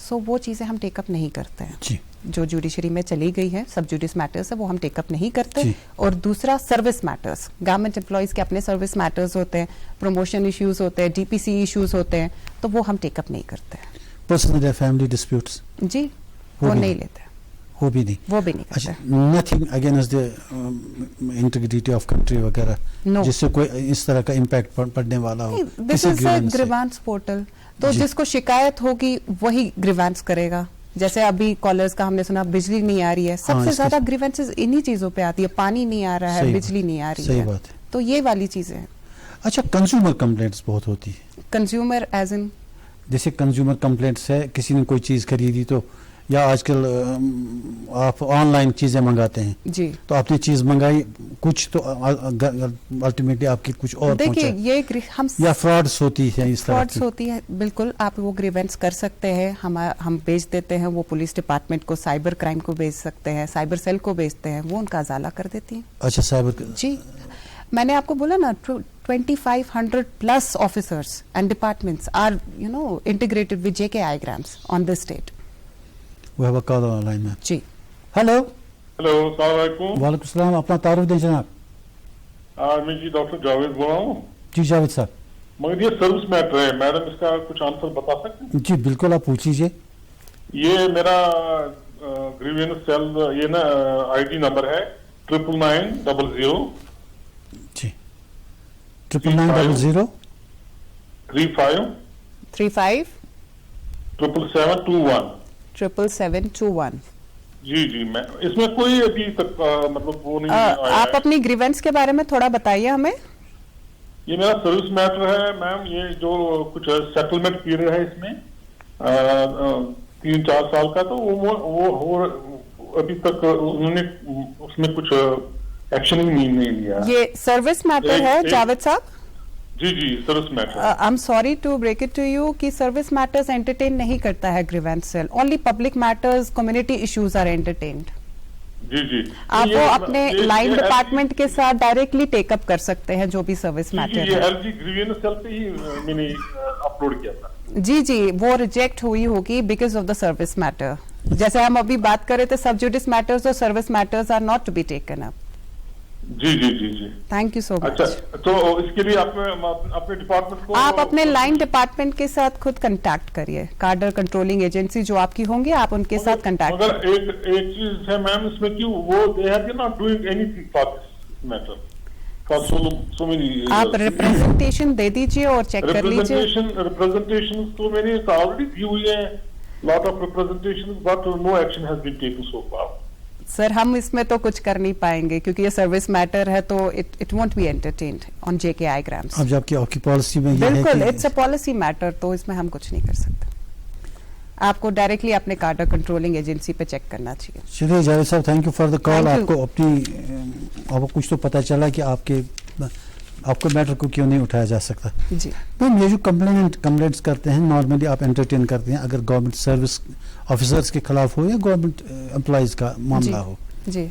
सो वो चीज़ें हम टेकअप नहीं करते हैं जी। जो जुडिशरी में चली गई है, सब जुडिस मैटर्स है, वो हम टेकअप नहीं करते। जी। और दूसरा सर्विस मैटर्स, गवर्नमेंट एम्प्लॉयज़ के अपने सर्विस मैटर्स होते हैं, प्रमोशन इश्यूज होते हैं, डीपीसी इश्यूज होते हैं, तो वो हम टेकअप नहीं करते हैं। पर्सनल या फैमिली डिस्प्यूट्स जी, वो वो भी नहीं लेते, वो भी नहीं। वो भी नहीं अच्छा, करते। Nothing against the integrity of country वगैरह, No. जिससे कोई इस तरह का इम्पैक्ट पड़ने वाला हो दिस किसी इज grievance से। ग्रीवांस पोर्टल, तो जी। जिसको शिकायत होगी वही ग्रीवांस करेगा। जैसे अभी कॉलर्स का हमने सुना बिजली नहीं आ रही है, सबसे इसके- ज्यादा ग्रीवेंसेस इन्हीं चीजों पे आती है, पानी नहीं आ रहा है, सही बिजली नहीं आ रही सही है, बात है। तो ये वाली चीजें हैं। अच्छा, कंज्यूमर कंप्लेंट्स बहुत होती है, कंज्यूमर एज इन जैसे कंज्यूमर कंप्लेंट्स है, किसी ने कोई चीज़ खरीदी तो, या आजकल आप ऑनलाइन चीज़ें मंगाते हैं, जी, तो आपने चीज़ मंगाई कुछ तो अल्टीमेटली आपकी कुछ और देखिए पहुंचा, ये हम या फ्रॉड्स होती है इस तरह फ्रॉड्स की। होती है, बिल्कुल आप वो ग्रीवेंस कर सकते हैं। हम भेज देते हैं वो पुलिस डिपार्टमेंट को, साइबर क्राइम को भेज सकते हैं, साइबर सेल को भेजते हैं, वो उनका अजाला कर देती है। अच्छा, साइबर जी, मैंने आपको बोला ना 2500 plus officers and departments are integrated with JK Igrams on this state. वो है कॉल ऑनलाइन में। जी, हेलो, हेलो, अस्सलाम वालेकुम। वालेकुम सलाम, अपना तारुफ दें जनाब। मैं जी डॉक्टर जावेद बोल रहा हूँ। जी जावेद साहब। मगर ये सर्विस मैटर है, मैडम इसका कुछ आंसर बता सकते हैं? जी बिल्कुल, आप पूछ लीजिए। ये मेरा ग्रीवेंस सेल, ये ना आईडी नंबर है 9990 जी, 9900 35 35 77721। 77721। जी जी, मैं इसमें कोई अभी तक मतलब वो नहीं आया आप है। अपनी ग्रीवेंस के बारे में थोड़ा बताइए हमें। ये मेरा सर्विस मैटर है मैम, ये जो कुछ सेटलमेंट पीरियड है इसमें 3-4 साल का, तो वो अभी तक उन्होंने उसमें कुछ एक्शन ही नहीं लिया। ये सर्विस मैटर है जावेद साहब। जी जी, service matter. I am sorry to break it to you कि सर्विस मैटर्स एंटरटेन नहीं करता है grievance cell, only public matters, community issues are entertained. जी जी, आप ये वो अपने ये- लाइन ये डिपार्टमेंट के साथ डायरेक्टली टेकअप कर सकते हैं जो भी सर्विस जी, मैटर ये है। एलजी ग्रीवेंस सेल पे ही मैंने अपलोड किया था। जी जी, वो रिजेक्ट हुई होगी because of the service matter. जैसे हम अभी बात कर रहे थे, सब जुडिस मैटर्स और service matters are not to be taken up. जी जी जी जी। थैंक यू सो अच्छा, मच। तो इसके लिए अपने डिपार्टमेंट को आप अपने लाइन डिपार्टमेंट के साथ खुद कंटैक्ट करिए, कार्डर कंट्रोलिंग एजेंसी जो आपकी होंगे, आप उनके साथ कंटैक्ट मगर एक चीज है मैम इसमें, क्यों वो they have not doing anything for this matter for so many. आप रिप्रेजेंटेशन दे दीजिए और चेक कर लीजिए। रिप्रेजेंटेशन तो मैंने ऑलरेडी दी हुई है, lot of representation, but no action has been taken so far. Sir, हम इसमें तो कुछ कर नहीं पाएंगे क्योंकि ये सर्विस मैटर है, तो it won't be entertained on JK iGrams. अब जबकि आपकी पॉलिसी में ये है बिल्कुल, कि इट्स अ पॉलिसी मैटर, तो इसमें हम कुछ नहीं कर सकते। आपको डायरेक्टली अपने कार्डर कंट्रोलिंग एजेंसी पे चेक करना चाहिए। चलिए जावेद साहब, thank you for the call. Thank you. आपको आपको कुछ तो पता चला कि आपको मैटर को क्यों नहीं उठाया जा सकता। जी, मैम, ये जो कंप्लेंट्स करते हैं नॉर्मली आप एंटरटेन करते हैं, अगर गवर्नमेंट सर्विस ऑफिसर्स के खिलाफ हो या गवर्नमेंट एम्प्लॉयज का मामला हो। जी,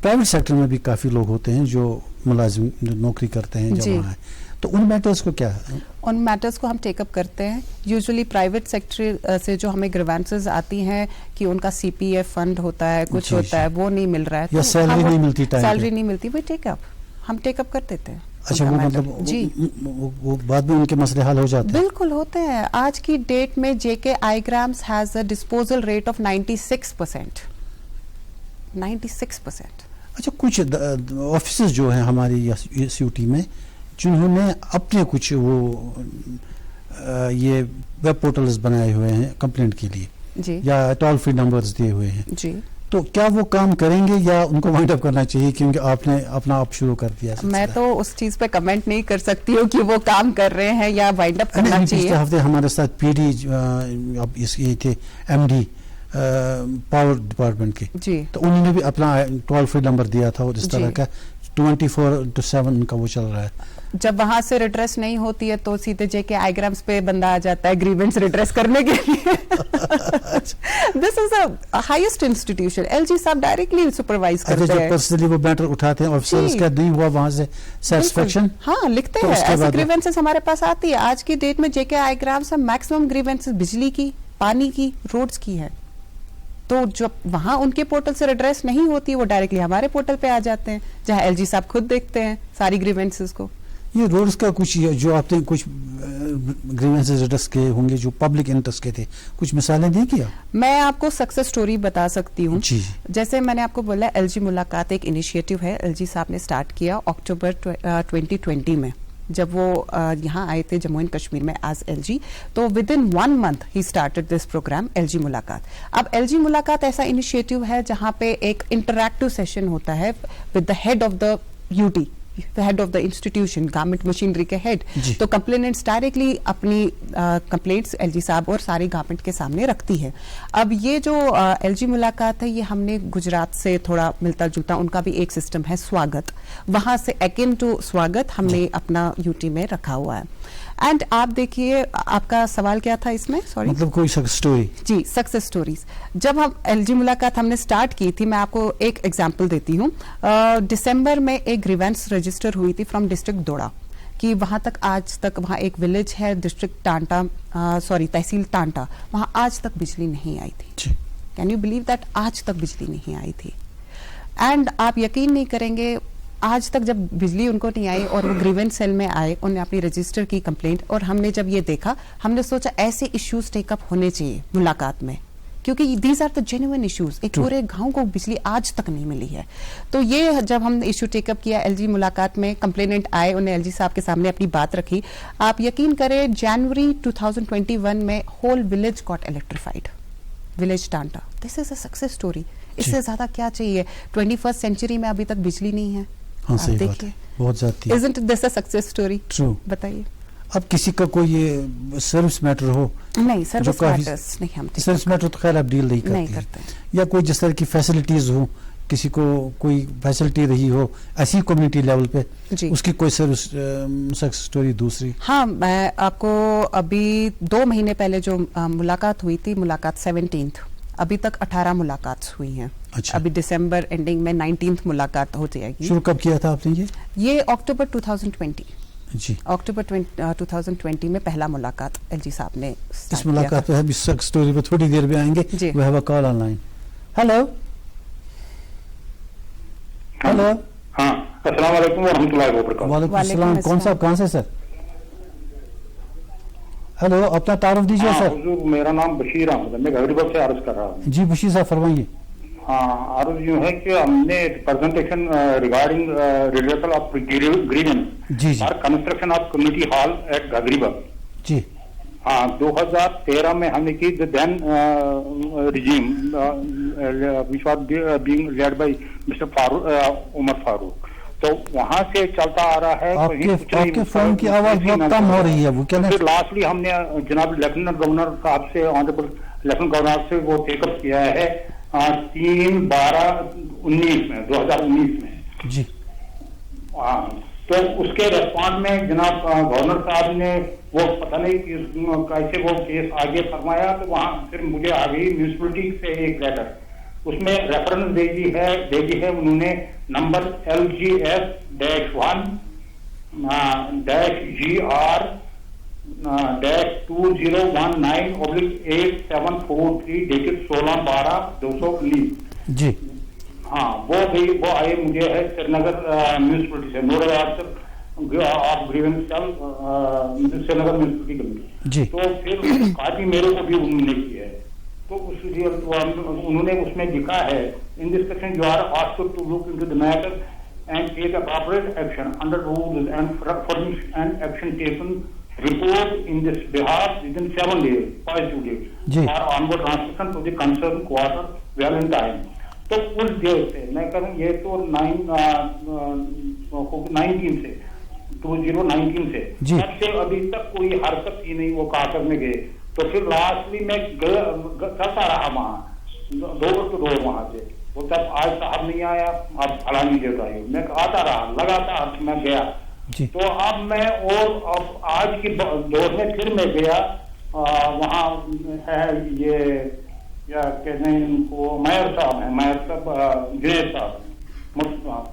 प्राइवेट सेक्टर में भी काफी लोग होते हैं जो मुलाजिम जो नौकरी करते हैं, जो जी। वहाँ हैं, तो उन मैटर्स को क्या है? उन मैटर्स को हम टेकअप करते हैं। यूजुअली प्राइवेट सेक्टर से जो हमें ग्रीवेंसेस आती हैं कि उनका सीपीएफ फंड होता है, कुछ जी, होता है, वो नहीं मिल रहा है, या सैलरी नहीं मिलती टाइम पे। सैलरी नहीं मिलती, वो टेकअप हम टेकअप कर देते हैं। अच्छा, वो उनका मतलब matter। जी, वो बाद में उनके मसले हल हो जाते हैं। बिल्कुल होते हैं। आज की डेट में JK iGrams has a disposal rate of 96%। 96%। अच्छा, कुछ ऑफिसर्स जो हैं हमारी एसयूटी में, जिन्होंने अपने कुछ वो ये वेब पोर्टल्स बनाए हुए हैं कंप्लेंट के लिए, जी या टोल फ्री नंबर्स दिए हुए हैं, जी, तो क्या वो काम करेंगे या उनको वाइंड अप करना चाहिए क्योंकि आपने अपना आप शुरू कर दिया? मैं तो उस चीज पे कमेंट नहीं कर सकती हूँ कि वो काम कर रहे हैं या वाइंड अप करना पिछले चाहिए। हफ्ते हमारे साथ पीडी अब ये थे एमडी पावर डिपार्टमेंट के, जी, तो उन्होंने भी अपना टोल फ्री नंबर दिया था और इस तरह जी। का 24/7 उनका वो चल रहा है। जब वहां से रिड्रेस नहीं होती है तो सीधे जेके आईग्राम्स पे बंदा आ जाता है ग्रीवेंस रिड्रेस करने के लिए। This is a highest institution. LG साहब डायरेक्टली सुपरवाइज अच्छा, करते जो हैं। पर्सनली वो मैटर उठाते हैं ऑफिसर्स जी। का नहीं हुआ वहां से सेटिस्फेक्शन, बिल्कुल। हाँ, लिखते तो हैं उसके ऐसी बाद- ग्रीवेंसेस हमारे पास आती है। आज की डेट में जेके आईग्राम्स हम मैक्सिमम ग्रीवेंसेस बिजली की, पानी की, रोड्स की है। तो जब वहां उनके पोर्टल से एड्रेस नहीं होती, वो डायरेक्टली हमारे पोर्टल पे आ जाते हैं, जहां एलजी साहब खुद देखते हैं सारी ग्रीवेंसेस को। ये रोड्स का कुछ जो आपने कुछ ग्रीवेंसेस एड्रेस के होंगे जो पब्लिक इंटरेस्ट के थे, कुछ मिसालें दें क्या? मैं आपको सक्सेस स्टोरी बता सकती हूँ। जी। जैसे मैंने आपको बोला, एलजी मुलाकात एक इनिशिएटिव है, एलजी साहब ने स्टार्ट किया अक्टूबर 2020 में, जब वो यहाँ आए थे जम्मू एंड कश्मीर में एज एलजी। तो विद इन 1 मंथ ही स्टार्टेड दिस प्रोग्राम एलजी मुलाकात। अब एलजी मुलाकात ऐसा इनिशिएटिव है जहाँ पे एक इंटरैक्टिव सेशन होता है with the head of the UT, head of the institution, garment machinery के हेड। तो कंप्लेनेंट्स डायरेक्टली अपनी कंप्लेंट्स एलजी साहब और सारी गारमेंट के सामने रखती है। अब ये जो एलजी मुलाकात है, ये हमने गुजरात से थोड़ा मिलता जुलता, उनका भी एक सिस्टम है स्वागत, वहां से एकिन टू स्वागत हमने अपना यूटी में रखा हुआ है। एंड आप देखिए, आपका सवाल क्या था इसमें? सॉरी, मतलब कोई सक्सेस स्टोरी? जी, सक्सेस स्टोरीज। जब हम एलजी मुलाकात हमने स्टार्ट की थी, मैं आपको एक एग्जांपल देती हूँ। दिसंबर में एक ग्रीवेंस रजिस्टर हुई थी फ्रॉम डिस्ट्रिक्ट दोड़ा, कि वहां तक आज तक, वहां एक विलेज है डिस्ट्रिक्ट टांटा, तहसील टांटा, वहां आज तक बिजली नहीं आई थी। Can you believe that? आज तक बिजली नहीं आई थी। एंड आप यकीन नहीं करेंगे, आज तक जब बिजली उनको नहीं आई और वो ग्रीवेंस सेल में आए, उन्होंने अपनी रजिस्टर की कंप्लेंट, और हमने जब ये देखा, हमने सोचा ऐसे इश्यूज टेकअप होने चाहिए मुलाकात में, क्योंकि these are the genuine issues. एक पूरे गांव को बिजली आज तक नहीं मिली है। तो ये जब हमने इश्यू टेकअप किया एलजी मुलाकात में, कंप्लेनेंट आए, उन्हें एलजी साहब के सामने अपनी बात रखी। आप यकीन करें, जनवरी 2021 में whole village got electrified, village Tanta. This is a success story. इससे ज्यादा क्या चाहिए? 21st सेंचुरी में अभी तक बिजली नहीं है। हाँ, सही बात है, बहुत ज्यादा। Isn't this a success story? True. बताइए। अब किसी का कोई ये सर्विस मैटर हो? नहीं, सर्विस मैटर्स नहीं, हम सर्विस मैटर तो खैर आप डील नहीं करते हैं। या कोई जिस तरह की फैसिलिटीज हो, किसी को कोई फैसिलिटी रही हो ऐसी कम्युनिटी लेवल पे, उसकी कोई सर्विस सक्सेस स्टोरी दूसरी? हाँ, मैं आपको अभी 2 महीने पहले जो मुलाकात हुई थी, मुलाकात 17th, अभी तक 18 मुलाकात हुई हैं। अच्छा। अभी दिसंबर एंडिंग में 19th मुलाकात हो जाएगी। शुरू कब किया था आपने ये अक्टूबर 2020। जी, अक्टूबर 2020 में पहला मुलाकात एलजी साहब ने इस मुलाकात पे अभी सक्सेस स्टोरी पे थोड़ी देर में आएंगे। We have a call online. Hello hello. हाँ, अस्सलाम वालेकुम वरहमतुल्लाहि वबरकातुहू। वालेकुम अस्सलाम। कौन सा, कहां से सर? हेलो, अपना तारुफ दीजिए। सर हुजूर, मेरा नाम बशीर अहमद है, मैं गाजीपुर से अर्ज कर रहा हूँ। जी बशीर साहब फरमाइए। हाँ, अर्ज यूँ है कि हमने presentation regarding result of grievance for construction of community hall at Ghazipur. जी हाँ, 2013 में हमने की then regime which was being led by mister Farooq, Umar Farooq. तो वहां से चलता आ रहा है। आपके फोन की आवाज बहुत कम हो रही है, वो क्या? फिर लास्टली हमने जनाब लेफ्टिनेंट गवर्नर साहब से, ऑनरेबल लेफ्टिनेंट गवर्नर से वो टेकअप किया है 3/12/19 में, 2019 में। जी हाँ, तो उसके रेस्पॉन्ड में जनाब गवर्नर साहब ने वो पता नहीं कैसे वो केस आगे फरमाया, तो वहां फिर मुझे आ गई म्यूनिसिपलिटी से एक लेटर, उसमें रेफरेंस भेजी है उन्होंने नंबर LGS-1-GR-2019/8743 डेटेड 16/12/2019। जी हाँ, वो आए मुझे है श्रीनगर म्यूनिसिपलिटी से, nodal officer of grievance cell Srinagar municipality committee. जी, तो फिर कॉपी मेरे को भी उन्होंने की है। तो उन्होंने उसमें लिखा है, in this section you are asked to look into the matter and take appropriate action under rules and furnish and action taken report in this behalf within 7 days, positive days for onward transmission to the concern quarter well in time. तो उस देर से मैं करूँ, ये तो 2019 से तब से अभी तक कोई हरकत ही नहीं वो कार करने गए। तो फिर लास्टली मैं करता रहा वहाँ, डोर टू डोर वहाँ से। वो तब आज साहब नहीं आया, अब फलानी डेट आई, मैं आता रहा लगातार, मैं गया। तो अब मैं और अब आज की दौर में फिर मैं गया, वहाँ है ये क्या कहते हैं इनको, मेयर साहब जुनेद साहब।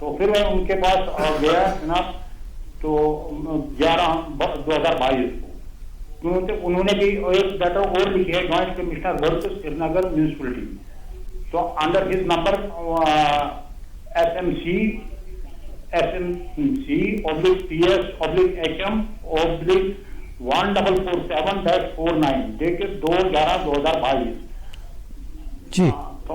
तो फिर मैं उनके पास गया जनाब, तो 11/2022 को उन्होंने भी एक लेटर और लिखी है, joint commissioner work Srinagar municipality. तो under his number SMC/PS/HM/1447-49 dated 2/11/2022 जी। तो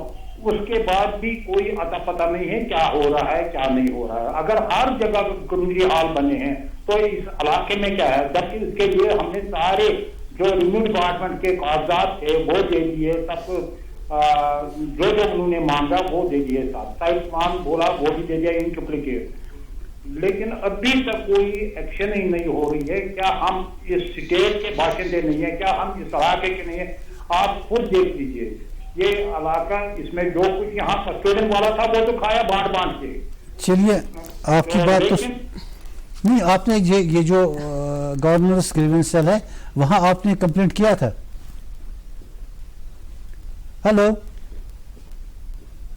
उसके बाद भी कोई अता पता नहीं है क्या हो रहा है क्या नहीं हो रहा है। अगर हर जगह कानूनी हाल बने हैं तो इस इलाके में क्या है, जबकि इसके लिए हमने सारे जो रेवेन्यू डिपार्टमेंट के कागजात थे वो दे दिए, सब जो उन्होंने मांगा वो दे दिए, साइड मान बोला वो भी दे दिया इन डुप्लीकेट, लेकिन अभी तक कोई एक्शन ही नहीं हो रही है। क्या हम इस स्टेट के बाशिंदे नहीं है, क्या हम इस इलाके के नहीं है? आप खुद देख लीजिए ये इलाका, इसमें जो कुछ यहाँ कस्टोडियन वाला था वो तो खाया बांट के। चलिए आपकी बात तो नहीं, आपने ये जो गवर्नर्स ग्रीवेंस सेल है वहां आपने कंप्लेंट किया था? हेलो,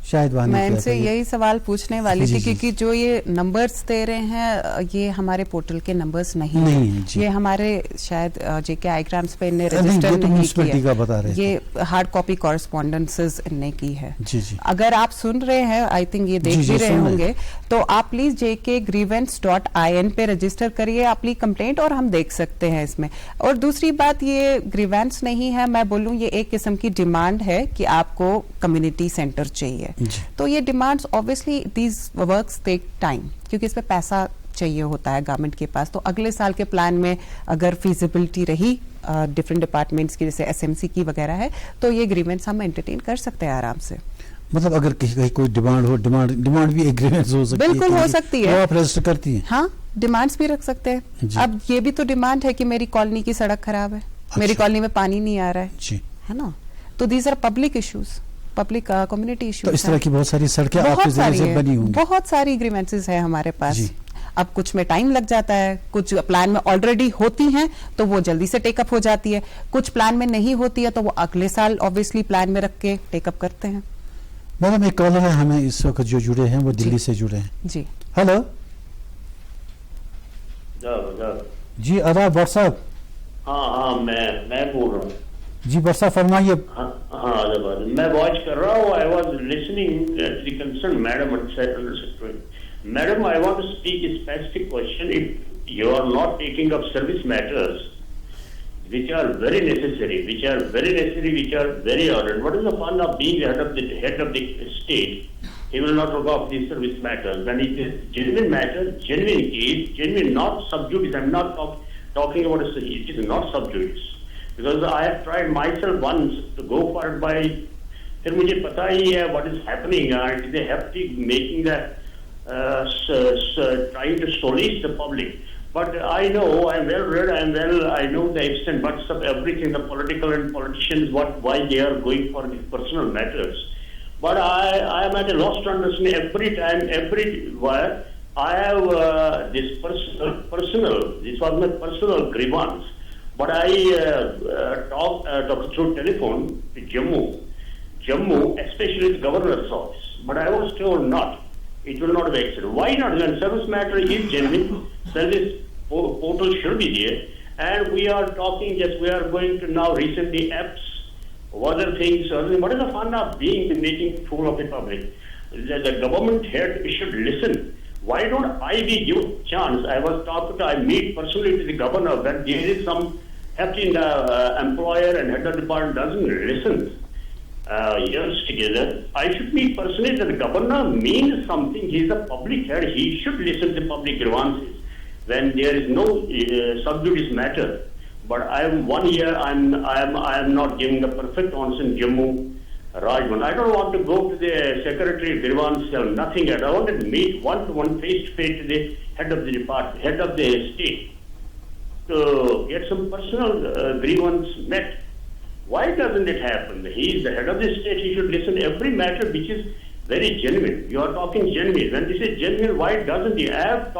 शायद मैं इनसे यही सवाल पूछने वाली थी, क्योंकि जो ये नंबर्स दे रहे हैं ये हमारे पोर्टल के नंबर्स नहीं है। ये हमारे शायद जेके आईग्राम्स पे इनने रजिस्टर नहीं किया, बता रहे ये हार्ड कॉपी कॉरेस्पॉन्डेंसेस इनने की है। जी। अगर आप सुन रहे हैं, आई थिंक ये देख भी रहे होंगे, तो आप प्लीज jkgrievance.in पे रजिस्टर करिए अपनी कंप्लेंट और हम देख सकते हैं इसमें। और दूसरी बात, ये ग्रीवेंस नहीं है, मैं बोलूँ ये एक किस्म की डिमांड है कि आपको कम्युनिटी सेंटर चाहिए। तो ये demands obviously these works take time, क्योंकि इसमें पैसा चाहिए होता है गवर्नमेंट के पास। तो अगले साल के प्लान में अगर फिजिबिलिटी रही डिफरेंट डिपार्टमेंट्स की, जैसे SMC की वगैरह है, तो ये एग्रीमेंट्स हम एंटरटेन कर सकते हैं आराम से। मतलब अगर कहीं कोई डिमांड हो, डिमांड भी एग्रीमेंट्स हो सकती है, बिल्कुल हो सकती है, वो आप रजिस्टर करती हैं। हाँ, डिमांड्स भी रख सकते हैं। अब ये भी तो डिमांड है कि मेरी कॉलोनी की सड़क खराब है, मेरी कॉलोनी में पानी नहीं आ रहा है, है ना? तो these are public issues, public community issues. तो इस तरह की बहुत सारी सड़कें आपके जरिए से बनी होंगी। बहुत सारी एग्रीमेंट्स है हमारे पास। अब कुछ में टाइम लग जाता है, कुछ प्लान में ऑलरेडी होती हैं तो वो जल्दी से टेकअप हो जाती है, कुछ प्लान में नहीं होती है तो वो अगले साल ऑब्वियसली प्लान में रख के टेकअप करते हैं। मैडम एक कॉलर है हमें इस वक्त जो जुड़े हैं, वो दिल्ली से जुड़े हैं। जी, हेलो जी, आदाब डॉक्टर साहब। हाँ, मैं बोल रहा हूँ जी, बरसा फरमाइए। हाँ, मैं वॉच कर रहा हूँ। I was listening the concern madam madam, I want to speak a specific question. If you are not taking up service matters which are very necessary, which are very urgent, what is the fun of being the head of the state? He will not look after these service matters. When it is genuine matter, genuine case, genuine, not sub judice. I'm not talking about it is not sub judice. Because I have tried myself once to go for it by, फिर मुझे पता ही है what is happening. They have to making the trying to solace the public. But I know, I'm well read, I know the extent, but of everything, the political and politicians, why they are going for these personal matters. But I am at a loss to understand everywhere. I have this this was my personal grievance. But I talked through telephone to Jammu, especially the governor's office. But I was told not. It will not be accepted. Why not? When service matter is genuine, service portal should be there. And we are talking, we are going to now recently apps, other things. What is the fun of making fool of the public? The government head should listen. Why don't I be given chance? I meet personally to the governor when there is some heft in the employer and head of the department doesn't listen. Years together, I should meet personally that the governor means something. He is a public head. He should listen to public grievances when there is no sub judice matter. But I am not giving a perfect answer in Jammu, Rajman. I don't want to go to the secretary grievance cell, nothing yet. I want to meet one-to-one, face-to-face to the head of the department, head of the state, to get some personal grievance met. Why doesn't it happen? He is the head of the state. He should listen to every matter which is very genuine. You are talking genuine. When this is genuine, why doesn't he? I have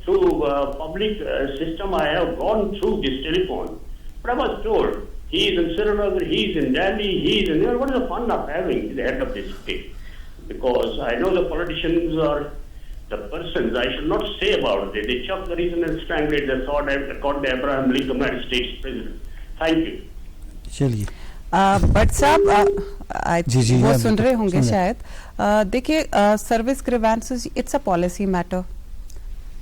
through public system, I have gone through this telephone. But I was told, he is in Srinagar, he is in Delhi, he is in there. What is the fun of having the head of this state? Because I know the politicians are the persons, I should not say about it. They chopped the reason and strangled the sword and called Abraham Lincoln United States president. Thank you. चलिए बट साहब जी, वो आप सुन रहे होंगे सुन रहे। शायद। देखिए, service grievances it's a policy matter.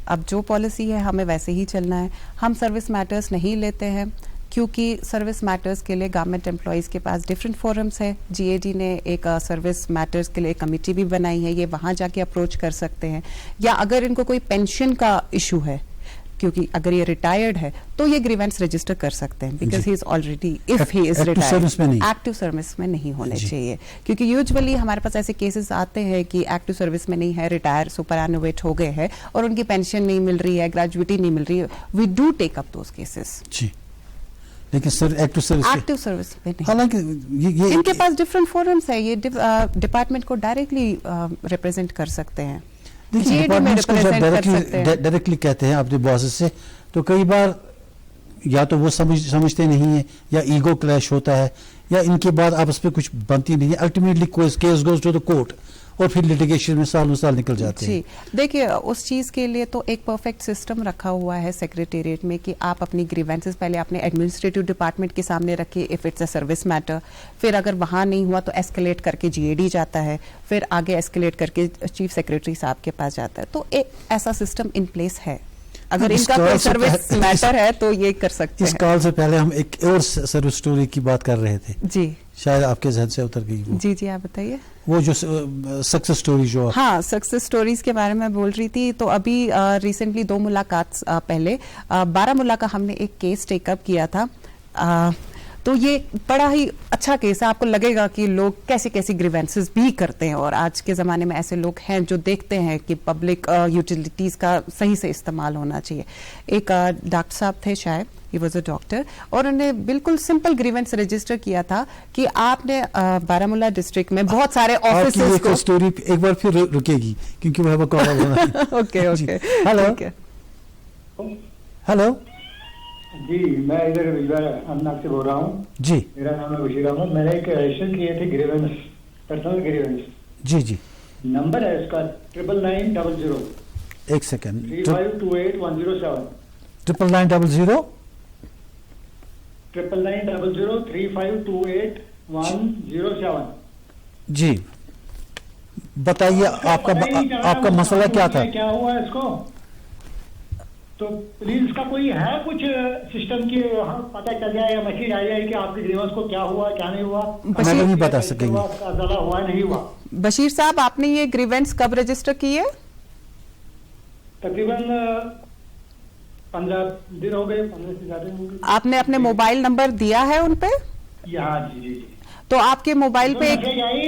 अब जो पॉलिसी है हमें वैसे ही चलना है। हम सर्विस मैटर्स नहीं लेते हैं क्योंकि सर्विस मैटर्स के लिए गवर्नमेंट एम्प्लॉयज़ के पास डिफरेंट फोरम्स है। जीएडी ने एक सर्विस मैटर्स के लिए कमेटी भी बनाई है, ये वहाँ जाके अप्रोच कर सकते हैं। या अगर इनको कोई पेंशन का इशू है, क्योंकि अगर ये रिटायर्ड है तो ये ग्रीवेंस रजिस्टर कर सकते हैं, because he is already, if he is retired, active service में नहीं होने चाहिए। क्योंकि यूजुअली हमारे पास ऐसे केसेस आते हैं कि एक्टिव सर्विस में नहीं है, रिटायर सुपरएनुएट हो गए हैं और उनकी पेंशन नहीं मिल रही है, ग्रेजुइटी नहीं मिल रही है। We do take up those cases. जी, लेकिन सर एक्टिव सर्विस में नहीं। हालांकि ये इनके पास डिफरेंट फोरम्स है, ये डिपार्टमेंट को डायरेक्टली रिप्रेजेंट कर सकते हैं। डिपार्टमेंट्स को जब डायरेक्टली कहते हैं अपने बॉसेस से, तो कई बार या तो वो समझते नहीं है, या ईगो क्लैश होता है, या इनके बाद आपस में कुछ बनती नहीं है। Ultimately case goes to the court और फिर लिटिगेशन में सालों साल निकल जाते हैं। देखिए, उस चीज के लिए तो एक परफेक्ट सिस्टम रखा हुआ है सेक्रेटेरिएट में कि आप अपनी ग्रीवेंसेस पहले अपने एडमिनिस्ट्रेटिव डिपार्टमेंट के सामने रखिए if it's a service matter. फिर अगर वहां नहीं हुआ तो एस्केलेट करके जीएडी जाता है, फिर आगे एस्केलेट करके चीफ सेक्रेटरी साहब के पास जाता है। तो एक ऐसा सिस्टम इन प्लेस है। अगर इनका कोई सर्विस मैटर है तो ये कर सकते हैं। इस कॉल से पहले हम एक और सर्विस स्टोरी की बात कर रहे थे जी, शायद आपके जहन से उतर गई वो। जी आप बताइए। वो जो सक्सेस स्टोरी जो हाँ, सक्सेस स्टोरीज के बारे में बोल रही थी। तो अभी रिसेंटली 2 मुलाकात पहले बारामूला का हमने एक केस टेकअप किया था। तो ये बड़ा ही अच्छा केस है। आपको लगेगा कि लोग कैसी कैसी ग्रीवेंसेस भी करते हैं, और आज के ज़माने में ऐसे लोग हैं जो देखते हैं कि पब्लिक यूटिलिटीज़ का सही से इस्तेमाल होना चाहिए। एक डॉक्टर साहब थे, शायद ही वॉज अ डॉक्टर, और उन्होंने बिल्कुल सिंपल ग्रीवेंस रजिस्टर किया था कि आपने बारामूला डिस्ट्रिक्ट में बहुत सारे ऑफिसेज को। स्टोरी एक बार फिर रुकेगी क्योंकि वो हमें कॉल होना। ओके ओके, हेलो जी, मैं इधर अमनाथ से बोल रहा हूँ जी। मेरा नाम है बशीर अहमद। मैंने एक रजिस्टर किए थे ग्रीवेंस, पर्सनल ग्रीवेंस। जी जी, नंबर है इसका 99900। एक सेकंड, 3528107। 99900 3528107। जी, बताइए आपका मसला क्या था? क्या हुआ इसको? तो प्लीज इसका कोई है कुछ सिस्टम की पता चल जाए या मैसेज आ जाए कि आपकी ग्रीवेंस को क्या हुआ क्या नहीं हुआ? मैं नहीं बता सकेंगे। हुआ नहीं हुआ। बशीर साहब, आपने ये ग्रीवेंस कब रजिस्टर की है? तकरीबन 15 दिन हो गए, 15 से ज्यादा हो गए। आपने अपने मोबाइल नंबर दिया है उन पे? हाँ जी जी जी। तो आपके मोबाइल पे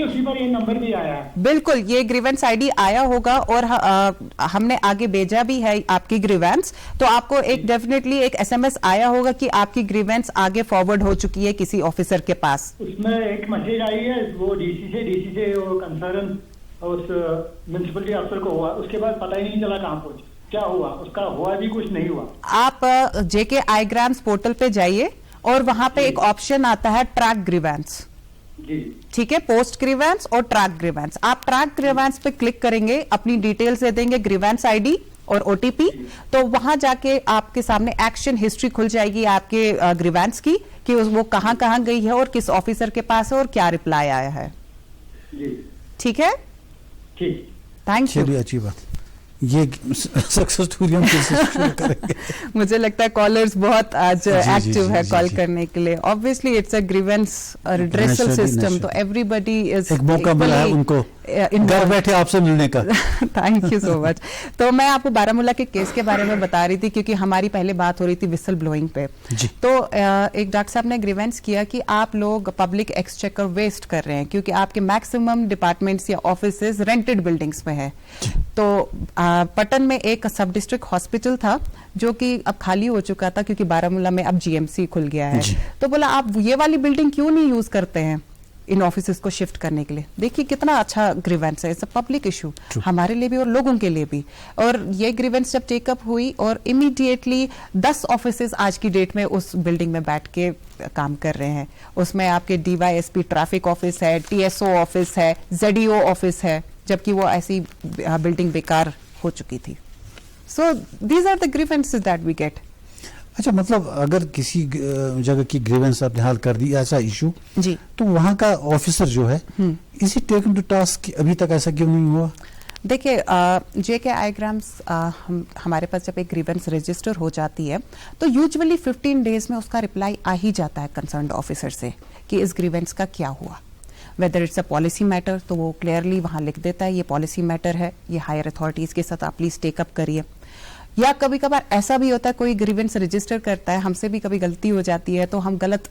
उसी पर ये नंबर भी आया है। बिल्कुल, ये ग्रीवेंस आईडी आया होगा और हमने आगे भेजा भी है आपकी ग्रीवेंस। तो आपको एक डेफिनेटली एक एसएमएस आया होगा कि आपकी ग्रीवेंस आगे फॉरवर्ड हो चुकी है किसी ऑफिसर के पास। उसमें एक मैसेज आई है, वो डीसी से वो कंसर्न उस म्युनिसिपलिटी अफसर को हुआ, उसके बाद पता ही नहीं चला कहाँ पहुंचे, क्या हुआ, उसका हुआ भी कुछ नहीं हुआ। आप जेके आईग्राम्स पोर्टल पे जाइए और वहां पे एक ऑप्शन आता है ट्रैक ग्रीवेंस। ठीक है, पोस्ट ग्रीवेंस और ट्रैक ग्रीवेंस। आप ट्रैक ग्रीवेंस पे क्लिक करेंगे, अपनी डिटेल्स दे देंगे, ग्रीवेंस आईडी और ओटीपी, तो वहां जाके आपके सामने एक्शन हिस्ट्री खुल जाएगी आपके ग्रीवेंस की कि वो कहां कहां गई है और किस ऑफिसर के पास है और क्या रिप्लाई आया है। ठीक है, ठीक, थैंक यू। अच्छी बात, ये सक्सेस स्टोरी हम शुरू करेंगे। मुझे लगता है कॉलर्स बहुत आज एक्टिव है कॉल करने के लिए। Obviously it's a grievance redressal system, तो एवरीबॉडी इज एक मौका मिला है उनको घर बैठे आपसे मिलने का। Thank you so much. तो मैं आपको बारामूला के केस के बारे में बता रही थी क्योंकि हमारी पहले बात हो रही थी विसल ब्लोइंग पे। तो एक डॉक्टर साहब ने ग्रीवेंस किया कि आप लोग पब्लिक एक्सचेकर वेस्ट कर रहे हैं क्योंकि आपके मैक्सिमम डिपार्टमेंट्स या ऑफिसेज रेंटेड बिल्डिंग्स में है। तो पटन में एक सब डिस्ट्रिक्ट हॉस्पिटल था जो कि अब खाली हो चुका था क्योंकि बारामूला में अब जीएमसी खुल गया है। तो बोला आप ये वाली बिल्डिंग क्यों नहीं यूज करते हैं इन ऑफिसेस को शिफ्ट करने के लिए। देखिए कितना अच्छा ग्रीवेंस है, इट्स अ पब्लिक इशू हमारे लिए भी और लोगों के लिए भी। और ये ग्रीवेंस जब टेकअप हुई और इमीडिएटली 10 ऑफिसेस आज की डेट में उस बिल्डिंग में बैठ के काम कर रहे हैं। उसमें आपके डीवाईएसपी ट्रैफिक ऑफिस है, टीएसओ ऑफिस है, जेडीओ ऑफिस है, जबकि वो ऐसी बिल्डिंग बेकार हो चुकी थी. So these are the grievances that we get. अच्छा, मतलब अगर किसी जगह की ग्रीवेंस आपने हल कर दी ऐसा इशू जी, तो वहाँ का ऑफिसर जो है इसी टेकन टू टास्क अभी तक ऐसा क्यों नहीं हुआ? देखिए जेके आईग्राम्स हमारे पास जब एक ग्रीवेंस रजिस्टर हो जाती है तो यूजुअली 15 डेज में उसका रिप्लाई आ ही जाता है कंसर्न्ड ऑफिसर से कि इस ग्रीवेंस का क्या हुआ. Whether it's a policy matter तो वो क्लियरली वहाँ लिख देता है ये पॉलिसी मैटर है, ये हायर अथॉरिटीज के साथ आप प्लीज टेकअप करिए. या कभी कभार ऐसा भी होता है कोई ग्रीवेंस रजिस्टर करता है, हमसे भी कभी गलती हो जाती है तो हम गलत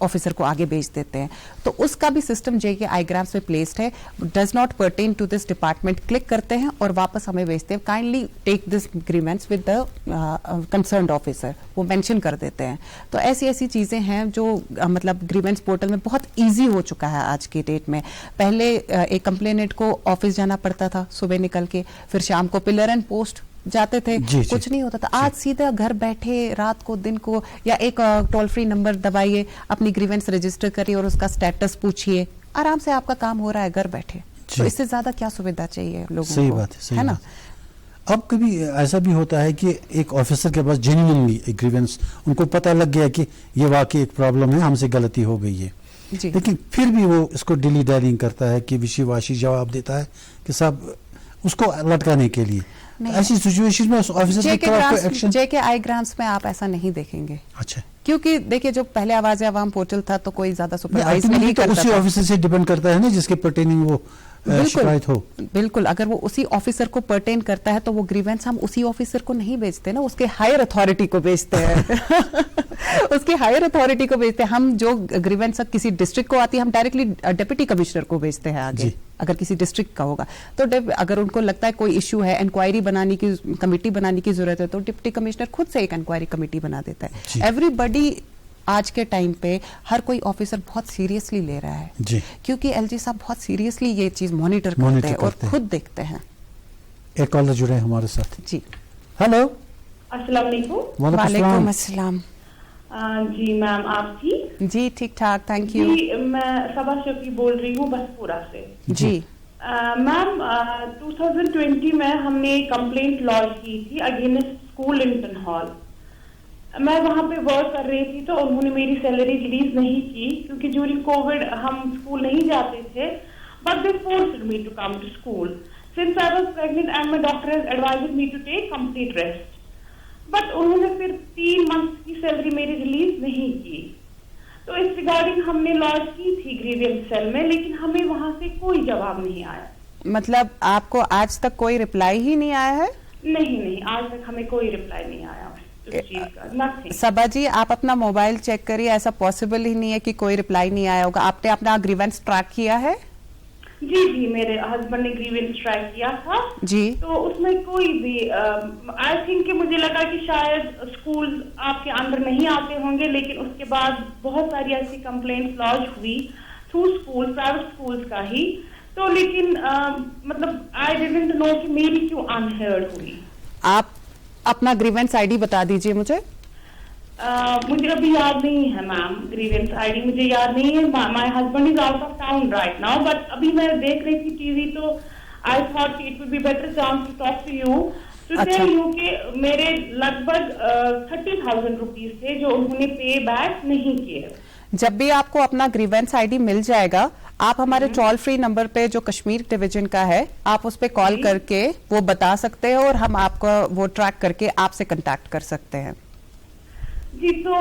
ऑफिसर को आगे भेज देते हैं, तो उसका भी सिस्टम जेके आईग्राम्स में प्लेस्ड है. Does not pertain to this department click करते हैं और वापस हमें भेजते हैं, kindly take this grievance with the concerned officer, वो मेंशन कर देते हैं. तो ऐसी ऐसी चीजें हैं जो मतलब ग्रीवेंस पोर्टल में बहुत ईजी हो चुका है आज की डेट में. पहले एक कंप्लेनेंट को ऑफिस जाना पड़ता था सुबह निकल के, फिर शाम को पिलर एंड पोस्ट जाते थे, कुछ नहीं होता था. आज सीधा घर बैठे रात को दिन को या एक टोल फ्री नंबर दबाइए, अपनी ग्रीवेंस रजिस्टर करिए और उसका स्टेटस पूछिए, आराम से आपका काम हो रहा है घर बैठे. तो इससे ज्यादा क्या सुविधा चाहिए लोगों सही को? बात है ना. अब कभी ऐसा भी होता है कि एक ऑफिसर के पास जेन्युइनली एक ग्रीवेंस, उनको पता लग गया कि ये वाकई एक प्रॉब्लम है, हमसे गलती हो गई है, लेकिन फिर भी वो इसको डिली डैलिंग करता है कि विशी-वाशी जवाब देता है कि साहब उसको लटकाने के लिए. ऐसी सिचुएशन में ऑफिसर की तरफ एक्शन जेके आईग्राम्स में आप ऐसा नहीं देखेंगे. अच्छा, क्योंकि देखिए जो पहले आवाज़ आवाम पोर्टल था तो कोई ज्यादा सुपरवाइज नहीं तो करता उसी था. ऑफिसर से डिपेंड करता है ना जिसके पर्टेनिंग वो शिकायत हो. बिल्कुल, अगर वो उसी ऑफिसर को पर्टेन करता है तो वो ग्रीवेंस हम उसी ऑफिसर को नहीं भेजते ना, उसके हायर अथॉरिटी को भेजते हैं. उसके हायर अथॉरिटी को भेजते हैं. हम जो ग्रीवेंस किसी डिस्ट्रिक्ट को आती है हम डायरेक्टली डिप्टी कमिश्नर को भेजते हैं आगे, अगर किसी डिस्ट्रिक्ट का होगा तो. अगर उनको लगता है कोई इश्यू है, इंक्वायरी बनाने की कमेटी बनाने की जरूरत है तो डिप्टी कमिश्नर खुद से एक इंक्वायरी कमेटी बना देता है. एवरीबडी आज के टाइम पे हर कोई ऑफिसर बहुत सीरियसली ले रहा है जी, क्योंकि एलजी साहब बहुत सीरियसली ये चीज मॉनिटर करते हैं और खुद देखते हैं. एक कॉलर जुड़े हैं हमारे साथ. जी, हेलो, अस्सलाम वालेकुम. वालेकुम अस्सलाम. जी मैम, आप ठीक? जी ठीक ठाक, थैंक यू. जी, मैं सबा शफी बोल रही हूँ बसपुरा से. जी मैम, 2020 में हमने कंप्लेंट लॉन्च की थी अगेंस्ट स्कूल लिंटन हॉल. मैं वहाँ पे वर्क कर रही थी तो उन्होंने मेरी सैलरी रिलीज नहीं की क्योंकि ड्यूरिंग कोविड हम स्कूल नहीं जाते थे. But they forced me to come to school since I was pregnant and my doctor has advised me to take complete rest. But उन्होंने फिर 3 मंथ की सैलरी मेरी रिलीज नहीं की. तो इस रिगार्डिंग हमने लॉन्च की थी ग्रीवेंस सेल में, लेकिन हमें वहाँ से कोई जवाब नहीं आया. मतलब आपको आज तक कोई रिप्लाई ही नहीं आया है? नहीं, आज तक हमें कोई रिप्लाई नहीं आया. सबा जी, आप अपना मोबाइल चेक करिए, ऐसा पॉसिबल ही नहीं है कि कोई रिप्लाई नहीं आया होगा. आपने अपना ग्रीवेंस ट्रैक किया है? जी, मेरे हस्बैंड ने ग्रीवेंस ट्रैक किया था जी, तो उसमें कोई भी आई थिंक कि मुझे लगा कि शायद स्कूल आपके अंदर नहीं आते होंगे, लेकिन उसके बाद बहुत सारी ऐसी कंप्लेंट्स लॉन्च हुई थ्रू स्कूल, प्राइवेट स्कूल्स का ही. तो लेकिन मतलब आई डिडंट नो कि मेरी क्यों अनहर्ड हुई. आप अपना ग्रीवेंस आईडी बता दीजिए मुझे. मुझे अभी याद नहीं है मैम, ग्रीवेंस आईडी मुझे याद नहीं है. My husband is out of town right now, but अभी मैं देख रही थी टीवी तो I thought it would be better chance to talk to you to tell you कि मेरे लगभग 30,000 रुपीज थे जो उन्होंने पे बैक नहीं किए. जब भी आपको अपना ग्रीवेंस आईडी मिल जाएगा आप हमारे टोल फ्री नंबर पे जो कश्मीर डिवीजन का है आप उस पे कॉल करके वो बता सकते हैं और हम आपको वो ट्रैक करके आपसे कांटेक्ट कर सकते हैं. जी, तो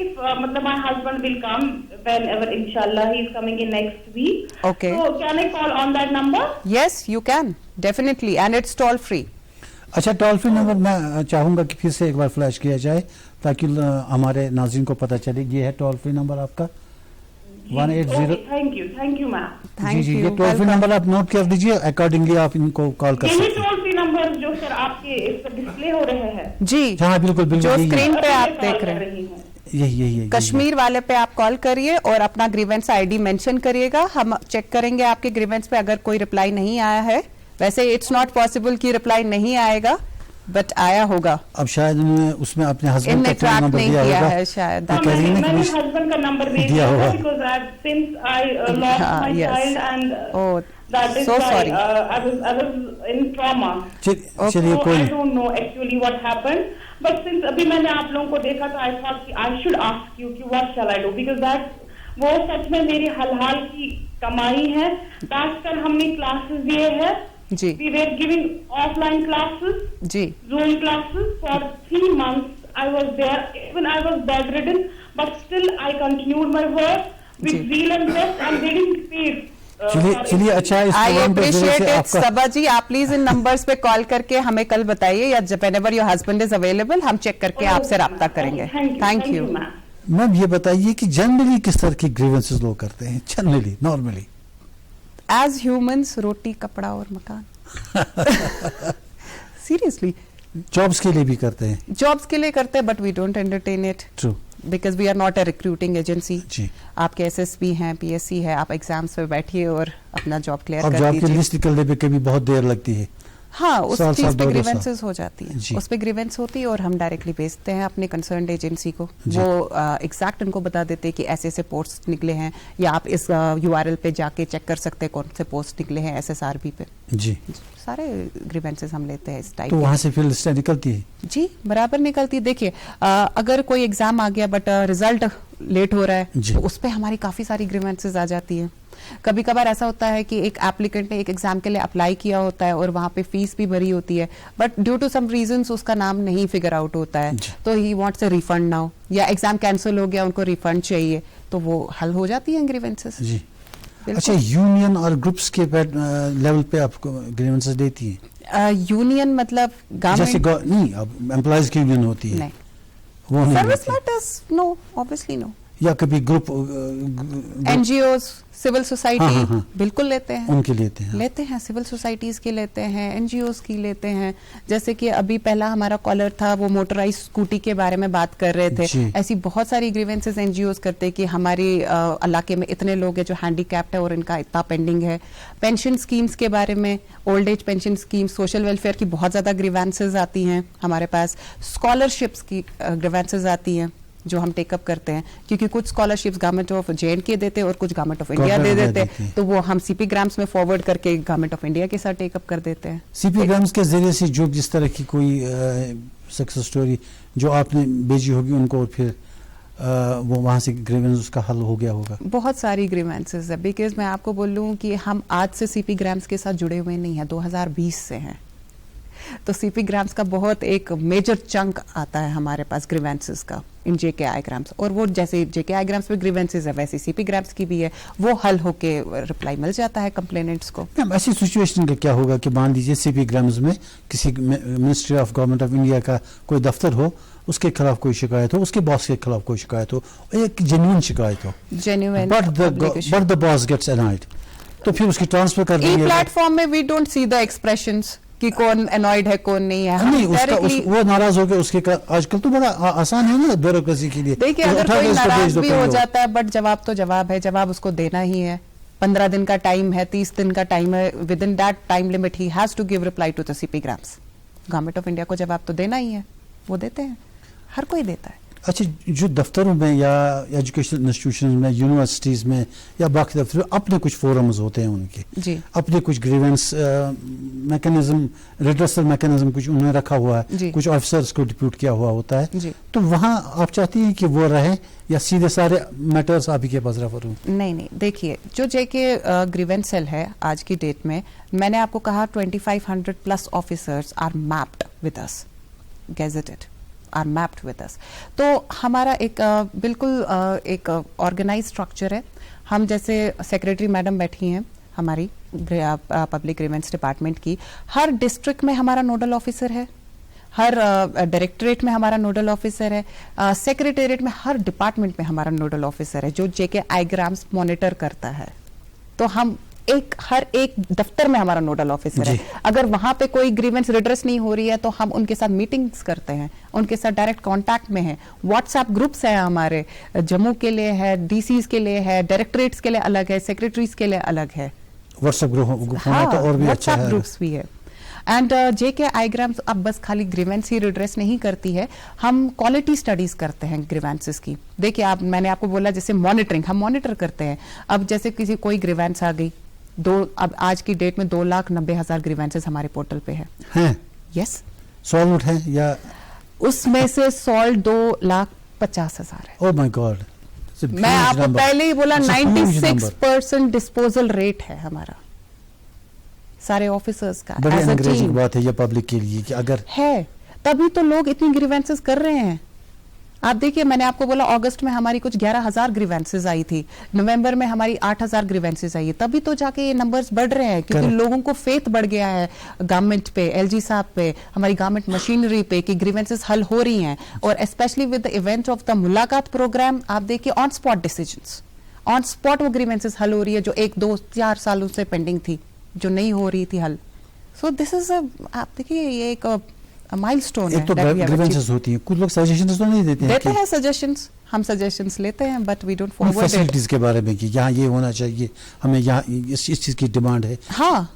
इफ मतलब my husband will come whenever इंशाल्लाह, he is coming in next week. Okay, so can I call on that number? Yes, you can definitely and it's toll free. अच्छा, टोल फ्री नंबर मैं चाहूंगा कि फिर से एक बार फ्लैश किया जाए ताकि हमारे नाज़रीन को पता चले. ये है टोल फ्री नंबर आपका 180. Thank you ma'am. जी, ये टोल फ्री नंबर आप नोट कर दीजिए, अकॉर्डिंगली आप इनको कॉल कर सकते हैं. यही टोल फ्री नंबर जो सर आपके इस पर डिस्प्ले हो रहे हैं. जी हाँ, बिल्कुल जो स्क्रीन पे आप देख रहे हैं यही कश्मीर वाले पे आप कॉल करिए और अपना ग्रीवेंस आईडी मेंशन करिएगा. हम चेक करेंगे आपके ग्रीवेंस पे अगर कोई रिप्लाई नहीं आया है. वैसे इट्स नॉट पॉसिबल कि रिप्लाई नहीं आएगा, बट आया होगा. अब शायद उसमें अपने हस्बैंड का ट्रैक नहीं किया है शायद. मैंने हस्बैंड का नंबर दिया होगा because since I lost my child and That is So why sorry. I was in trauma. चलिए So कोई I don't know actually what happened. But since अभी मैंने आप लोगों को देखा तो I thought कि I should ask you कि what shall I do, because that वो सच में मेरी हाल की कमाई है. आजकल हमने क्लासेस दिए हैं. जी. We were giving offline classes, ji. Zoom classes for 3 months. I was there, even I was bedridden, but still I continued my work with ji. zeal and zest, and they didn't pay. चलिए अच्छा इस आई प्रोग्राम पे जरूर अप्रिशिएट से इट. आपका सबा जी, आप प्लीज इन नंबर्स पे कॉल करके हमें कल बताइए, या whenever your husband is available हम चेक करके आपसे रब्ता करेंगे. Thank you. मैम ये बताइए कि जनरली किस तरह की ग्रीवेंसेस लोग करते हैं जनरली नॉर्मली? एज ह्यूमंस, रोटी, कपड़ा और मकान. सीरियसली जॉब्स के लिए भी करते हैं? जॉब्स के लिए करते हैं, but we don't entertain it through, because we are not a recruiting agency. जी. आपके एसएसबी हैं, पीएससी है, आप एग्जाम्स पे बैठिए और अपना जॉब क्लियर अब कर जॉब की दीजिए. लिस्ट निकलने पे कभी बहुत देर लगती है. हाँ, उस साल, चीज पे 2 ग्रीवेंसेस हो जाती है. जी. उस पे ग्रीवेंस होती है और हम डायरेक्टली भेजते हैं अपने कंसर्न्ड एजेंसी को. जी. वो एग्जैक्ट उनको बता देते हैं कि ऐसे ऐसे पोस्ट निकले हैं, या आप इस यूआरएल पे जाके चेक कर सकते हैं कौन से पोस्ट निकले हैं एसएसआरबी पे. जी. सारे ग्रीवेंसेस हम लेते हैं इस टाइप तो के. वहां से फिर लिस्ट निकलती है? जी, बराबर निकलती है. देखिए, अगर कोई एग्जाम आ गया बट रिजल्ट लेट हो रहा है, जी. तो उस पे हमारी काफी सारी ग्रीवेंसेस आ जाती है. कभी कभार ऐसा होता है कि एक एप्लीकेंट ने एक एग्जाम के लिए अप्लाई किया होता है और वहां पे फीस भी भरी होती है, but due to some reasons उसका नाम नहीं फिगर आउट होता है, तो he wants a refund now, या एग्जाम कैंसिल हो गया, उनको रिफंड चाहिए, तो वो हल हो जाती है ग्रीवेंसेस. जी. अच्छा, यूनियन और ग्रुप्स के लेवल पे आपको ग्रीवेंसेस देती है? यूनियन मतलब जैसे गवर्नमेंट? नहीं, अब एम्प्लॉयज की यूनियन होती है. नहीं. वो नहीं सर्विस देती. मैटर्स? No, obviously no. या कभी ग्रुप एनजीओ, सिविल सोसाइटी, हाँ, हाँ, हाँ. बिल्कुल लेते हैं. उनके लेते हैं? लेते हैं, सिविल सोसाइटीज के लेते हैं, एनजीओज की लेते हैं. जैसे कि अभी पहला हमारा कॉलर था, वो मोटराइज स्कूटी के बारे में बात कर रहे थे. ऐसी बहुत सारी ग्रीवेंसेस एनजीओज करते हैं कि हमारे इलाके में इतने लोग हैं जो हैंडीकैप्ड है और इनका इतना पेंडिंग है. पेंशन स्कीम्स के बारे में, old age pension scheme, social welfare की बहुत ज्यादा ग्रीवेंसेस आती हैं हमारे पास. स्कॉलरशिप्स की ग्रीवेंसेस आती हैं जो हम टेकअप करते हैं, क्योंकि कुछ स्कॉलरशिप्स गवर्नमेंट ऑफ जे&के देते हैं और कुछ गवर्नमेंट ऑफ इंडिया दे देते हैं, तो वो हम सीपी ग्राम्स में फॉरवर्ड करके गवर्नमेंट ऑफ इंडिया के साथ टेकअप कर देते हैं. सीपी ग्राम्स के जरिए से जो जिस तरह की कोई सक्सेस स्टोरी जो आपने भेजी होगी उनको, और फिर वो वहां से ग्रीवेंस उसका हल हो गया होगा? बहुत सारी ग्रीवेंसेस है, बिकॉज मैं आपको बोलूं कि हम आज से सीपी ग्राम्स के साथ जुड़े हुए नहीं हैं, 2020 से हैं. तो सीपी ग्राम्स का बहुत एक मेजर चंक आता है हमारे पास ग्रीवेंसेस का इन जेकेआई ग्राम्स, और वो जैसे जेकेआई ग्राम्स में ग्रीवेंसेस है वैसे सीपी ग्राम्स की भी है, वो हल होके रिप्लाई मिल जाता है कंप्लेनेंट्स को. ऐसी सिचुएशन का क्या होगा कि मान लीजिए सीपी ग्राम्स में किसी ministry of government of India का कोई दफ्तर हो, उसके खिलाफ कोई शिकायत हो, उसके बॉस के खिलाफ कोई शिकायत हो, एक जेन्युइन शिकायत हो, genuine, but the boss gets annoyed, तो फिर उसकी ट्रांसफर कर देंगे. प्लेटफॉर्म में we don't see the expressions कि कौन अनॉयड है कौन नहीं है. नहीं, वो नाराज हो गया उसके आजकल तो बड़ा आसान है ना ब्यूरोक्रेसी के लिए. देखिए, अगर कोई नाराज भी हो जाता है, बट जवाब तो जवाब है, जवाब उसको देना ही है. 15 दिन का टाइम है, 30 दिन का टाइम है, within that time limit ही has to give reply to the CPGRAMS. Government of India को जवाब तो देना ही है, वो देते हैं, हर कोई देता है. अच्छा, जो दफ्तरों में या एजुकेशनल इंस्टीट्यूशन में, यूनिवर्सिटीज में या बाकी दफ्तरों में अपने कुछ फोरम्स होते हैं उनके, जी. अपने कुछ ग्रीवेंस मैकेनिज्म, रिड्रेसल मैकेनिज्म कुछ उन्होंने रखा हुआ है, कुछ ऑफिसर्स को डिप्यूट किया हुआ होता है, तो वहाँ आप चाहती हैं कि वो रहे या सीधे सारे मैटर्स आप ही के पास रेफर हों? नहीं, देखिए, जो जेके ग्रीवेंस सेल है आज की डेट में, मैंने आपको कहा 2500 plus officers are mapped with us, gazetted are mapped with us. तो हमारा एक बिल्कुल एक ऑर्गेनाइज स्ट्रक्चर है. हम जैसे सेक्रेटरी मैडम बैठी हैं हमारी पब्लिक ग्रीवेंस डिपार्टमेंट की, हर डिस्ट्रिक्ट में हमारा नोडल ऑफिसर है, हर डायरेक्टरेट में हमारा नोडल ऑफिसर है, सेक्रेटेरिएट में हर डिपार्टमेंट में हमारा नोडल ऑफिसर है जो जेके आईग्राम्स मॉनिटर करता है. तो हम हर एक दफ्तर में हमारा नोडल ऑफिसर है. अगर वहां पे कोई ग्रीवेंस रिड्रेस नहीं हो रही है तो हम उनके साथ मीटिंग्स करते हैं, उनके साथ डायरेक्ट कांटेक्ट में हैं. व्हाट्सएप ग्रुप्स हैं हमारे, जम्मू के लिए है, डीसीज के लिए है, डायरेक्टरेट्स के लिए अलग है, सेक्रेटरीज के लिए अलग है. व्हाट्सएप ग्रुप होना तो और भी अच्छा है. ग्रुप्स भी है. एंड जेके आईग्राम्स अब बस खाली ग्रीवेंस ही रिड्रेस नहीं करती है, हम क्वालिटी स्टडीज करते हैं ग्रीवेंसेस की. देखिए, मैंने आपको बोला जैसे मॉनिटरिंग, हम मॉनिटर करते हैं. अब जैसे कोई ग्रीवेंस आ गई अब आज की डेट में 2,90,000 ग्रीवेंसेस हमारे पोर्टल पे है। यस, सॉल्व है या उसमें से सॉल्व 2,50,000 है। ओह माय गॉड, मैं आपको पहले ही बोला 96% डिस्पोजल रेट है हमारा सारे ऑफिसर्स का। बड़ी एनकरेजिंग बात है ये पब्लिक के लिए कि अगर है, तभी तो लोग इतनी ग्रीवेंसेस कर रहे हैं। आप देखिए, मैंने आपको बोला अगस्त में हमारी कुछ 11,000 ग्रीवेंसेस आई थी, नवंबर में हमारी 8,000 ग्रीवेंसेस आई है, तभी तो जाके ये नंबर्स बढ़ रहे हैं, क्योंकि लोगों को फेथ बढ़ गया है गवर्नमेंट पे, एलजी साहब पे, हमारी गवर्नमेंट मशीनरी पे कि ग्रीवेंसेस हल हो रही हैं। और specially with the event of the मुलाकात प्रोग्राम, आप देखिए on spot decisions, on spot वो ग्रीवेंसेस हल हो रही है जो 1, 2, 4 सालों से पेंडिंग थी, जो नहीं हो रही थी हल। सो दिस इज आप देखिए ये एक माइलस्टोन है। एक तो ग्रीवेंसेस होती हैं, कुछ लोग सजेशंस तो नहीं देते हैं सजेशंस, हम सजेशंस लेते हैं but we don't forward it. Facilities के बारे में कि यहाँ ये होना चाहिए, हमें यहाँ इस चीज की डिमांड है। हाँ,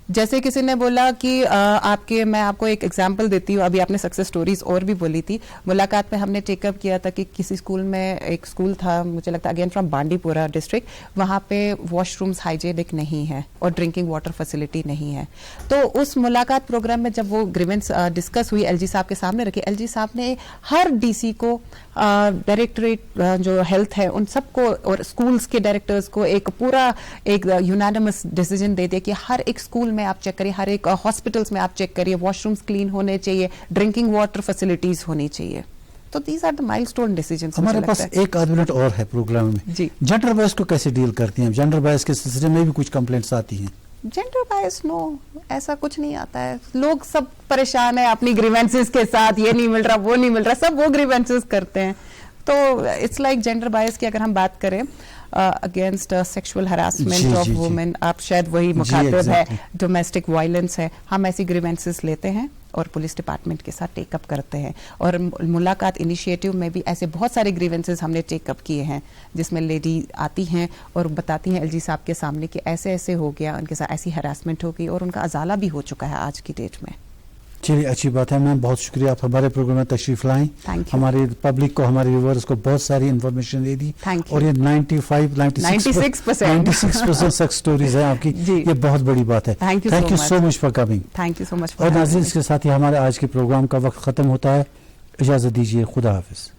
जैसे किसी ने बोला कि आपके, मैं आपको एक एग्जांपल देती हूँ, अभी आपने सक्सेस स्टोरीज और भी बोली थी। मुलाकात में हमने टेकअप किया था कि किसी स्कूल में, एक स्कूल था मुझे लगता है अगेन फ्रॉम बांडीपुरा डिस्ट्रिक्ट, वहाँ पे वॉशरूम्स हाइजेनिक नहीं है और ड्रिंकिंग वाटर फैसिलिटी नहीं है। तो उस मुलाकात प्रोग्राम में जब वो ग्रीवेंस डिस्कस हुई, एलजी साहब के सामने रखी, एलजी साहब ने हर डीसी को, डायरेक्टरेट जो हेल्थ है उन सबको और स्कूल्स के डायरेक्टर्स को एक पूरा एक यूनानिमस डिसीजन दे दिया कि हर एक स्कूल में आप चेक करिए, हर एक हॉस्पिटल्स में आप चेक करिए, वॉशरूम्स क्लीन होने चाहिए, ड्रिंकिंग वाटर फैसिलिटीज होनी चाहिए। तो these are the milestone decisions. हमारे पास एक आध मिनट और है प्रोग्राम में जी। जेंडर बायस को कैसे डील करती हैं? जेंडर बायस के सिलसिले में भी कुछ कंप्लेंट्स आती हैं। जेंडर बायस नो, ऐसा कुछ नहीं आता है। लोग सब परेशान है अपनी ग्रीवेंसेस के साथ, ये नहीं मिल रहा, वो नहीं मिल रहा, सब वो ग्रीवेंसेस करते हैं। तो इट्स लाइक जेंडर बायस की अगर हम बात करें, against sexual harassment of women, आप शायद वही मुखातिब है, डोमेस्टिक वायलेंस है, हम ऐसी ग्रीवेंसेस लेते हैं और पुलिस डिपार्टमेंट के साथ टेकअप करते हैं। और मुलाकात इनिशिएटिव में भी ऐसे बहुत सारे ग्रीवेंसेस हमने टेकअप किए हैं, जिसमें लेडी आती हैं और बताती हैं एलजी साहब के सामने कि ऐसे ऐसे हो गया, उनके साथ ऐसी हरासमेंट हो गई और उनका अजाला भी हो चुका है आज की डेट में। चलिए, अच्छी बात है मैम, बहुत शुक्रिया आप हमारे प्रोग्राम में तशरीफ लाएं, हमारे पब्लिक को, हमारे व्यूअर्स को बहुत सारी इन्फॉर्मेशन दे दी। और ये 96% सक्सेस स्टोरीज है आपकी, ये बहुत बड़ी बात है। Thank you so much for coming. Thank you so much. और नाज़रीन, इसके साथ ही हमारे आज के प्रोग्राम का वक्त खत्म होता है, इजाजत दीजिए, खुदा हाफिज।